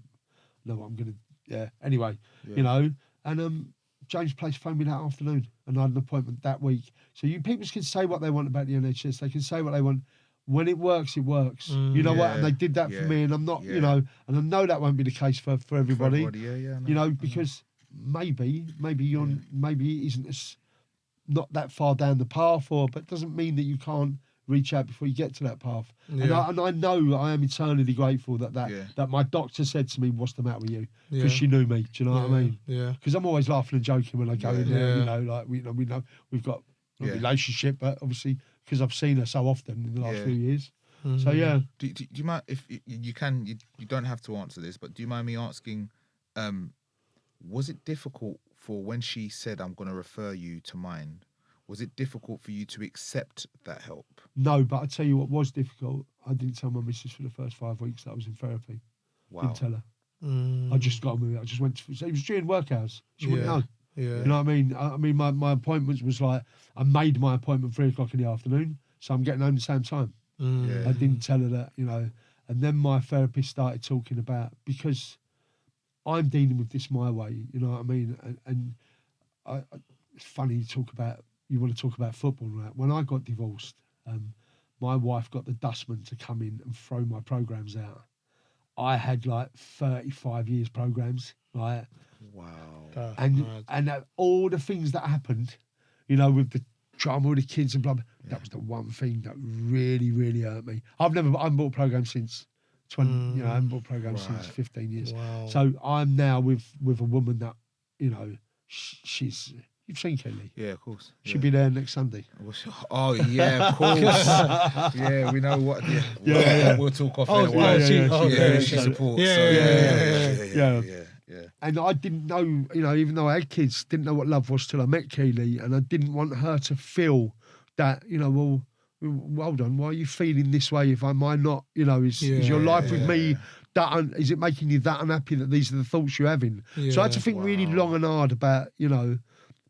what I'm gonna. Yeah. Anyway, you know, and James Place phoned me that afternoon, and I had an appointment that week. So people can say what they want about the NHS. They can say what they want. When it works, it works. You know what? And they did that for me, and I'm not, you know, and I know that won't be the case for everybody. You know, because maybe it isn't not that far down the path, but it doesn't mean that you can't reach out before you get to that path. Yeah. And I know I am eternally grateful that my doctor said to me, "What's the matter with you?" Because she knew me. Do you know what I mean? Yeah. Because I'm always laughing and joking when I go in there. You know, like we know we've got a relationship, but obviously because I've seen her so often in the last few years. So yeah. Do you mind if you can? You don't have to answer this, but do you mind me asking? Was it difficult for when she said, "I'm going to refer you to mine"? Was it difficult for you to accept that help? No, but I tell you what was difficult. I didn't tell my missus for the first 5 weeks that I was in therapy. Wow. Didn't tell her. I just got on with it. I just went to. It was during work hours. She wouldn't know. Yeah. You know what I mean? My appointments was like I made my appointment 3 o'clock in the afternoon, so I'm getting home the same time. I didn't tell her that, you know. And then my therapist started talking about, because I'm dealing with this my way, you know what I mean? And it's funny you want to talk about football, right? When I got divorced, my wife got the dustman to come in and throw my programs out. I had like 35 years programs, right? Wow. And all the things that happened, you know, with the drama with the kids and blah, blah, that was the one thing that really, really hurt me. I haven't bought programs since 20, you know, I haven't bought programs since 15 years. Wow. So I'm now with a woman that, you know, she's, you've seen Kelly. Yeah, of course. She'll be there next Sunday. Oh, yeah, of course. Yeah, we know what. Yeah, we'll talk off air. She supports. Yeah. And I didn't know, you know, even though I had kids, didn't know what love was till I met Keely, and I didn't want her to feel that, you know, well, hold on, why are you feeling this way? If am I not, you know, is your life with me is it making you that unhappy that these are the thoughts you're having? So I had to think really long and hard about, you know,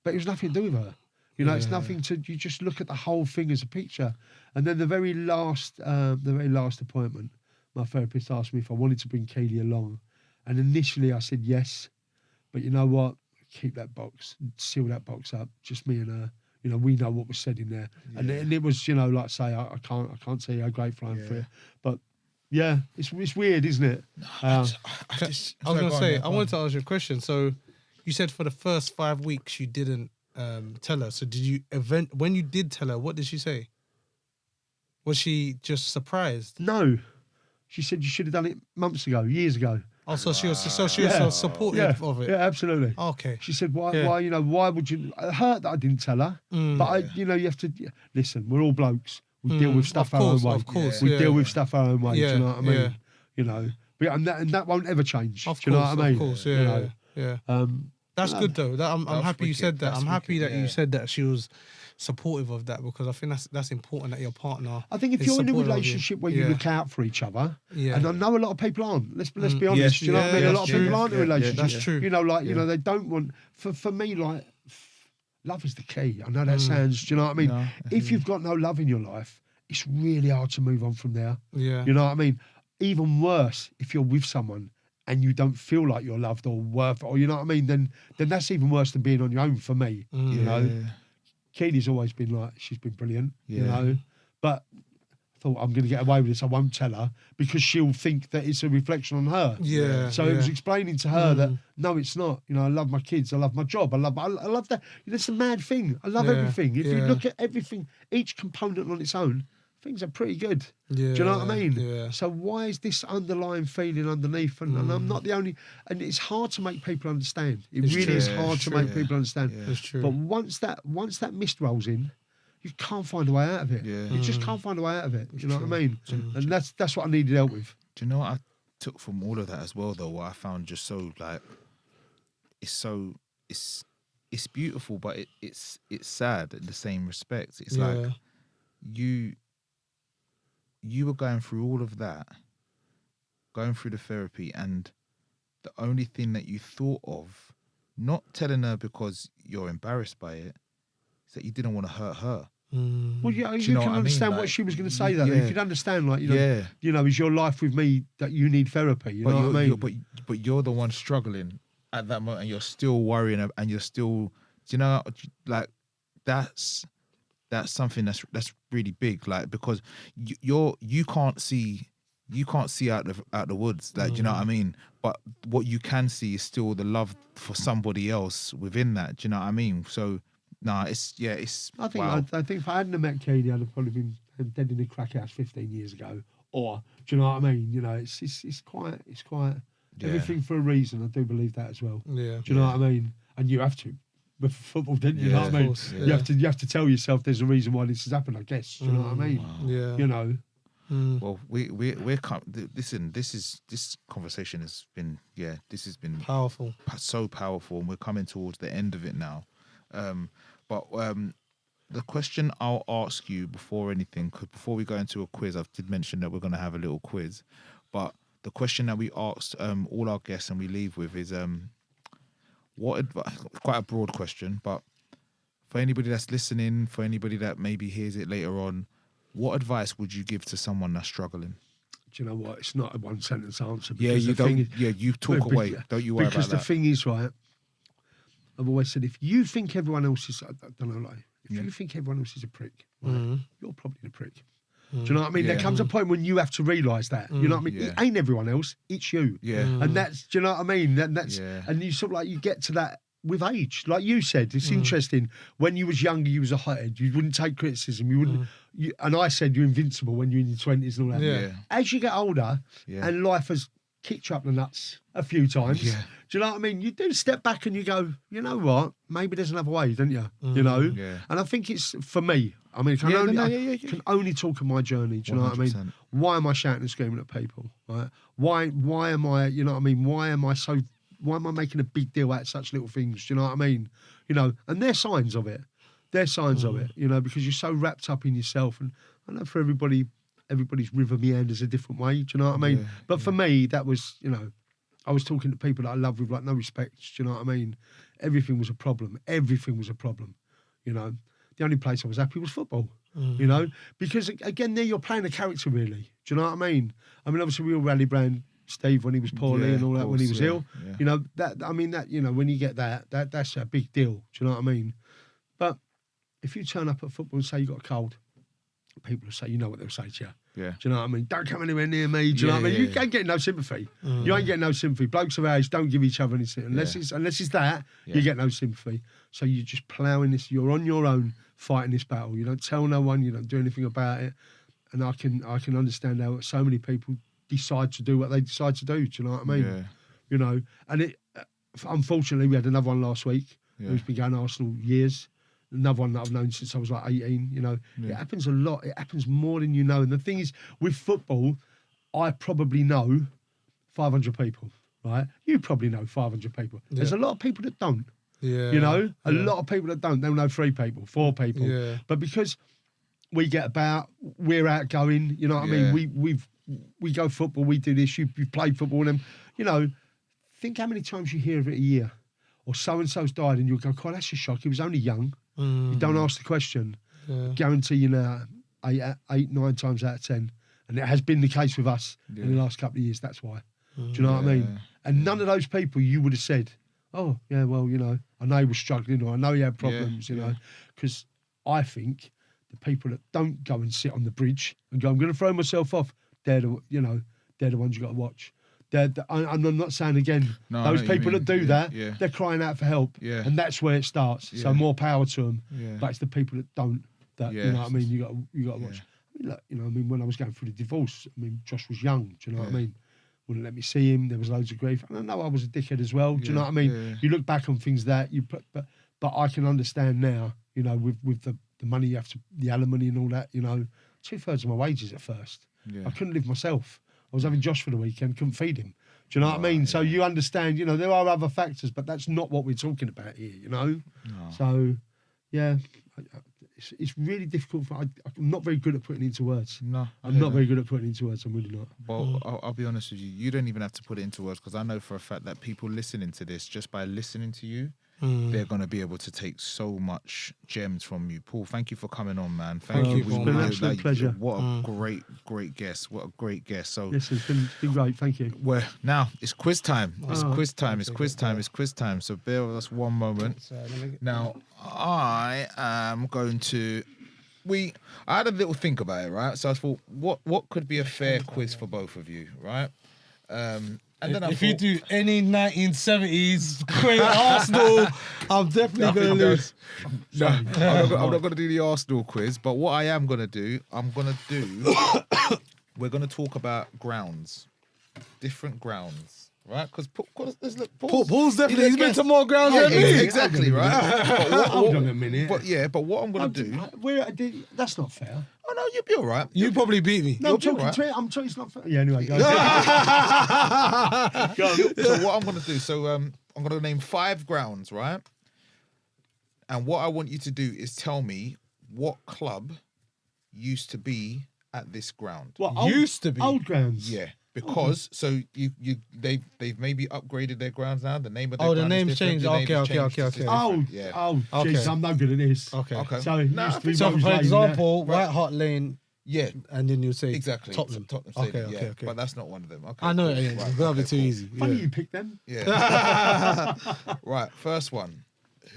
but it was nothing to do with her. You know, it's nothing to. You just look at the whole thing as a picture. And then the very last appointment, my therapist asked me if I wanted to bring Keely along. And initially I said yes, but you know what? Keep that box, seal that box up. Just me and her. You know, we know what was said in there, and it was, you know, like I say, I can't tell you how grateful I am for it. But yeah, it's weird, isn't it? I was gonna say, I wanted to ask you a question. So you said for the first 5 weeks you didn't tell her. So did you when you did tell her, what did she say? Was she just surprised? No, she said you should have done it months ago, years ago. Oh, so she was supportive of it. Yeah, absolutely. Okay. She said, why, you know, why would you? It hurt that I didn't tell her, but you know, you have to listen. We're all blokes. We deal with stuff our own way. Of course, we deal with stuff our own way. Do you know what I mean? Yeah. You know, but and that won't ever change. Of do you know what I mean? Of course, yeah, you know? yeah. That's good though. I'm happy you said that. I'm happy that you said that she was supportive of that, because I think that's important that your partner. I think if you're in a relationship where you look out for each other, and I know a lot of people aren't. Let's be honest. Do you know what I mean? A lot of people aren't in relationships. That's true. You know, like you know, they don't want. For me, like love is the key. I know that sounds. Do you know what I mean? If you've got no love in your life, it's really hard to move on from there. Yeah. You know what I mean? Even worse if you're with someone and you don't feel like you're loved or worth it, or you know what I mean, then that's even worse than being on your own for me. You know? Keely's always been like, she's been brilliant, you know. But I thought, I'm gonna get away with this, I won't tell her, because she'll think that it's a reflection on her. Yeah. So it was explaining to her that no, it's not. You know, I love my kids, I love my job, I love that. It's a mad thing. I love everything. If you look at everything, each component on its own, things are pretty good. Yeah, do you know what I mean? Yeah. So why is this underlying feeling underneath? And I'm not the only. And it's hard to make people understand. It really is hard to make people understand. Yeah. It's true. But once that mist rolls in, you can't find a way out of it. Yeah. You just can't find a way out of it. Do you know what I mean? And that's what I needed help with. Do you know what I took from all of that as well, though? What I found just so like, it's beautiful, but it's sad in the same respect. It's like you were going through all of that, going through the therapy, and the only thing that you thought of, not telling her because you're embarrassed by it, is that you didn't want to hurt her. Well, yeah, you can understand what she was going to say. That you could understand, like, you know, is your life with me that you need therapy? You know what I mean? But you're the one struggling at that moment, and you're still worrying, and you're still, you know, like that's something that's really big, like, because you can't see out the woods, like, do you know what I mean? But what you can see is still the love for somebody else within that. Do you know what I mean? So I think if I hadn't met Katie, I'd have probably been dead in the crack house 15 years ago, or do you know what I mean? You know, it's quite everything for a reason. I do believe that as well. Yeah. Do you know what I mean? And you have to. With football, didn't you? You know what I mean? You have to tell yourself there's a reason why this has happened, I guess. Do you know what I mean? Wow. Yeah. You know. Well, listen. This conversation has been this has been Powerful. So powerful, and we're coming towards the end of it now. But the question I'll ask you before we go into a quiz, I did mention that we're going to have a little quiz, but the question that we asked all our guests and we leave with is what advice? Quite a broad question, but for anybody that's listening, for anybody that maybe hears it later on. What advice would you give to someone that's struggling? Do you know what? It's not a one sentence answer. Yeah, you don't. You talk away. Don't you worry about that. Because the thing is, right? I've always said, if you think everyone else is, I don't know, like, if you think everyone else is a prick, right, you're probably the prick. Do you know what I mean? There comes a point when you have to realise that. You know what I mean? It ain't everyone else. It's you. Yeah. And that's, do you know what I mean? And you sort of like, you get to that with age. Like you said, it's interesting. When you was younger, you was a hothead. You wouldn't take criticism. You wouldn't. And I said you're invincible when you're in your 20s and all that. Yeah. As you get older, and life has kicked you up the nuts a few times. Yeah. Do you know what I mean? You do step back and you go, you know what? Maybe there's another way, don't you? You know? Yeah. And I think it's, for me, I mean, I can only talk of my journey. Do you know what I mean? Why am I shouting and screaming at people? Right? Why am I, you know what I mean? Why am I making a big deal out of such little things? Do you know what I mean? You know, and they're signs of it. They're signs of it, you know, because you're so wrapped up in yourself. And I know for everybody's river meanders a different way. Do you know what I mean? But for me, that was, you know, I was talking to people that I love with like no respect. Do you know what I mean? Everything was a problem. Everything was a problem. You know, the only place I was happy was football. You know, because again, there you're playing a character really. Do you know what I mean? I mean, obviously we all rallied around Steve when he was poorly and all that, when he was ill. Yeah. You know, you know, when you get that's a big deal. Do you know what I mean? But if you turn up at football and say you got a cold, people will say, you know what they'll say to you. Yeah. Do you know what I mean? Don't come anywhere near me. Do you know what I mean? You ain't getting no sympathy. You ain't getting no sympathy. Blokes of ours don't give each other anything. Unless it's that, you get no sympathy. So you're just ploughing this, you're on your own fighting this battle. You don't tell no one, you don't do anything about it. And I can understand how so many people decide to do what they decide to do. Do you know what I mean? Yeah. You know, and it unfortunately we had another one last week who's been going Arsenal years. Another one that I've known since I was like 18, you know. It happens a lot. It happens more than you know. And the thing is, with football, I probably know 500 people, right? You probably know 500 people. Yeah. There's a lot of people that don't. Yeah. You know? A lot of people that don't. They'll know 3 people, 4 people. Yeah. But because we get about, we're outgoing, you know what I mean? We go football, we do this, you've played football, and you know, think how many times you hear of it a year. Or so-and-so's died and you'll go, God, that's a shock. He was only young. You don't ask the question. Guarantee you now 8, 9 times out of 10. And it has been the case with us in the last couple of years. That's why. Do you know what I mean? And none of those people you would have said, oh, yeah, well, you know, I know he was struggling or I know he had problems, you know. Because I think the people that don't go and sit on the bridge and go, I'm going to throw myself off, they're the ones you got to watch. I'm not saying again, those people that do that, they're crying out for help, and that's where it starts. So more power to them. But it's the people that don't. You know what I mean? You got to watch. I mean, look, you know, I mean, when I was going through the divorce, I mean, Josh was young. Do you know what I mean? Wouldn't let me see him. There was loads of grief. And I know I was a dickhead as well. Do you know what I mean? You look back on things that you put, but I can understand now. You know, with the money you have to, the alimony and all that. You know, 2/3 of my wages at first. I couldn't live myself. I was having Josh for the weekend, couldn't feed him. Do you know what I mean? So you understand, you know, there are other factors, but that's not what we're talking about here, you know? No. So, yeah, it's really difficult. I'm not very good at putting it into words. No. I'm not very good at putting it into words. I'm really not. Well, I'll be honest with you. You don't even have to put it into words because I know for a fact that people listening to this, just by listening to you, they're going to be able to take so much gems from you. Paul, thank you for coming on, man. Thank you. It's been an absolute pleasure. What a great guest. What a great guest. So yes, it's been great. Thank you. Well, now it's quiz time. It's quiz time. It's quiz time. It's quiz time. So bear with us one moment. Now, I am going to... I had a little think about it, right? So I thought, what could be a fair quiz for both of you, right? And then if you do any 1970s great Arsenal, I'm definitely going to lose. No, I'm not going to do the Arsenal quiz, but what I am going to do, we're going to talk about grounds, different grounds. Right, because Paul's definitely he's been to more grounds than me. Exactly, right. Hold on a minute. But what I'm going to do. That's not fair. Oh no, you'll be all right. You probably beat me. No, I'm talking it's not fair. Yeah, anyway, go. Go. So what I'm going to do? So I'm going to name 5 grounds, right? And what I want you to do is tell me what club used to be at this ground. What used to be old grounds? Yeah. Because they've maybe upgraded their grounds now. The name of their the ground name's is different. changed. The name Okay. is changed. Jeez, I'm no good at this. Okay. So it used to be So Rose for Lane, example, White Hart Lane. Yeah, and then you say exactly. Tottenham. Stadium, Okay. But that's not one of them. Okay. I know. Cool. It's gonna be too easy. Funny you picked them. Yeah. Right. First one.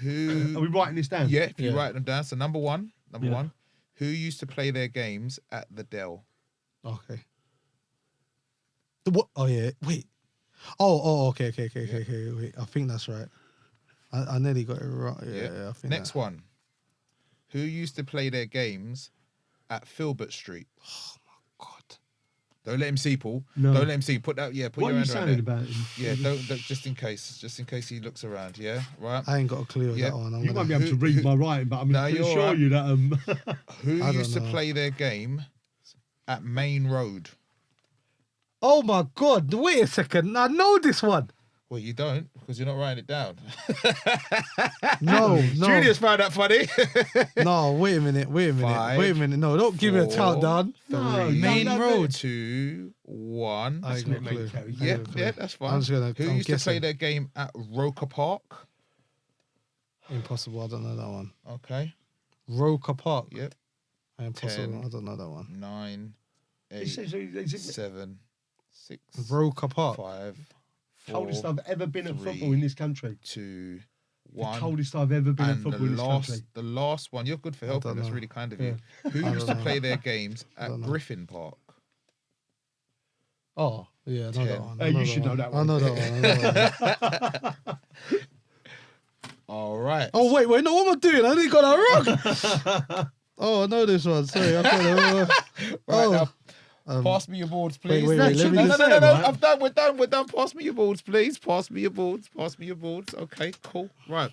Who? Are we writing this down? Yeah. If you write them down. So number one. Who used to play their games at the Dell? Okay. What? Oh yeah. Wait. Oh. Okay. Wait. I think that's right. I nearly got it right. Yeah. I think. Next one. Who used to play their games at Filbert Street? Oh my God. Don't let him see, Paul. No. Don't let him see. Put that. Yeah. Put What your are you hand around saying it. about him? Yeah. Don't. Just in case he looks around. Yeah. Right. I ain't got a clue on that one. You might be able to read my writing, but I'm pretty sure you that. Who used to play their game at Main Road? Oh my God! Wait a second. I know this one. Well, you don't because you're not writing it down. No. Julius found that funny. No, wait a minute. 5, No, don't give me a countdown. 3, Main Road. 2, 1. I ain't got a clue. Yeah, that's fine. I'm just gonna. Who I'm used guessing. to play their game at Roker Park? Impossible. I don't know that one. Okay. Roker Park. Yep. Impossible. 10, I don't know that one. 9, 8, 7, 6, Roker Park. 5, 4, coldest I've ever been at 3, football in this country. 2, The 1. coldest I've ever been at And football in this country. the last one, you're good for helping. don't That's know. really kind of you. Who used to play their games at don't know. Griffin Park? Oh, yeah, I know 10. that one. Hey, you should know that one. I know that one. All right. Oh, wait, no, what am I doing? I didn't got that wrong. Oh, I know this one. Sorry, I got it. Right now, pass me your boards, please. wait, let me No. just say, right? I'm done. We're done. Pass me your boards, please. Pass me your boards. Okay, cool. Right.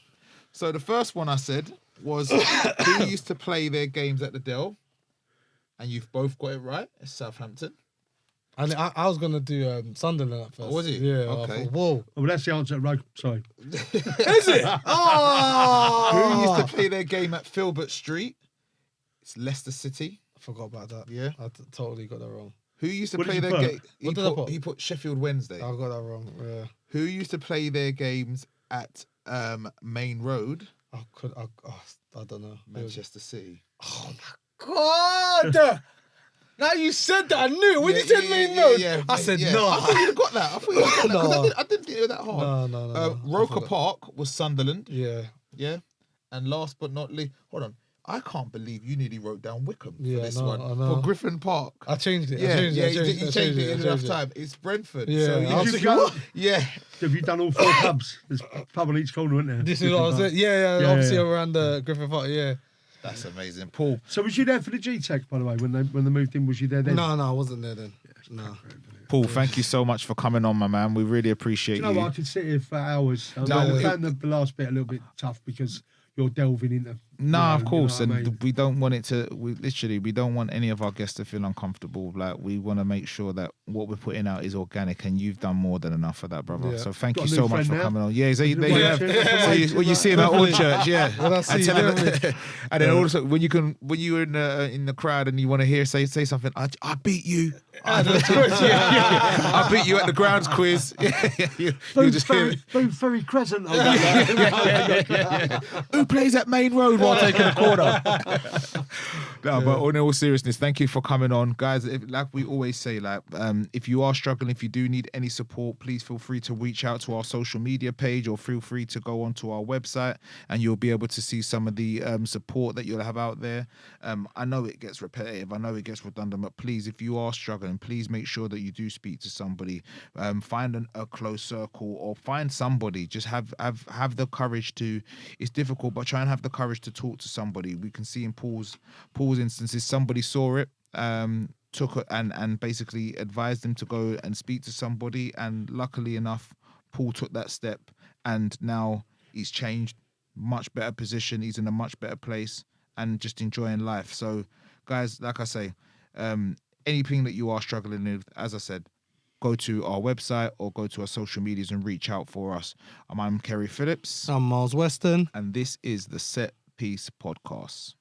So the first one I said was who used to play their games at the Dell, and you've both got it right. It's Southampton. And I was gonna do Sunderland at first. Oh, was it? Yeah. Okay. I thought, whoa. Oh, well, that's the answer. Right. Sorry. Is it? Oh. Who used to play their game at Filbert Street? It's Leicester City. I forgot about that. Yeah. I totally got that wrong. Who used to What play did you their put? game? What did I put? He put Sheffield Wednesday. I got that wrong. Yeah. Who used to play their games at Main Road? I don't know. Manchester City. Oh my God! Now you said that, I knew. When you said Main Road, I said no. I thought you'd got that. 'Cause I didn't think it was that hard. No. Roker Park was Sunderland. Yeah. Yeah. And last but not least, hold on. I can't believe you nearly wrote down Wickham for Yeah, this I know, one. I know. For Griffin Park. I changed it. You changed it in enough it. time. It's Brentford. Yeah, So I was you thinking, what? Yeah. Have you done all 4 pubs? There's a pub on each corner, isn't there? This is what I was saying. Yeah, obviously around the Griffin Park, yeah. That's amazing. Paul. So was you there for the G-Tech, by the way, when they moved in? Was you there then? No, I wasn't there then. No. Paul, thank you so much for coming on, my man. We really appreciate Do you know what? I could sit here for hours. I found the last bit a little bit tough because you're delving into. Of course, you know what I and mean? we don't want it to. We don't want any of our guests to feel uncomfortable. Like we want to make sure that what we're putting out is organic, and you've done more than enough for that, brother. Yeah. So thank Got you a so new much for friend now? coming on. Yeah, there you Yeah. have. So you see him at all church, yeah. Well, I see And, you tell him- there. and then also when you're in the crowd and you want to hear say something, I beat you. I beat you at the grounds quiz. you just hear Booth Ferry Crescent. who plays at Main Road while taking a corner. No, but in all seriousness, thank you for coming on, guys. Like we always say, if you are struggling, if you do need any support, please feel free to reach out to our social media page, or feel free to go onto our website, and you'll be able to see some of the support that you'll have out there. I know it gets repetitive, I know it gets redundant, but please, if you are struggling, please make sure that you do speak to somebody. Find a close circle, or find somebody. Just have the courage to. It's difficult, but try and have the courage to talk to somebody. We can see in Paul's instances, somebody saw it, took it, and basically advised him to go and speak to somebody. And luckily enough, Paul took that step, and now he's changed, much better position. He's in a much better place and just enjoying life. So, guys, like I say, anything that you are struggling with, as I said, go to our website or go to our social medias and reach out for us. I'm Kerry Phillips. I'm Miles Weston. And this is the Set Piece Podcast.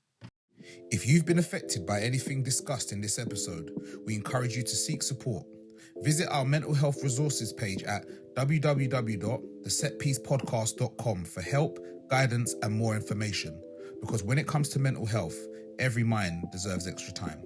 If you've been affected by anything discussed in this episode, we encourage you to seek support. Visit our mental health resources page at www.thesetpiecepodcast.com for help, guidance, and more information. Because when it comes to mental health, every mind deserves extra time.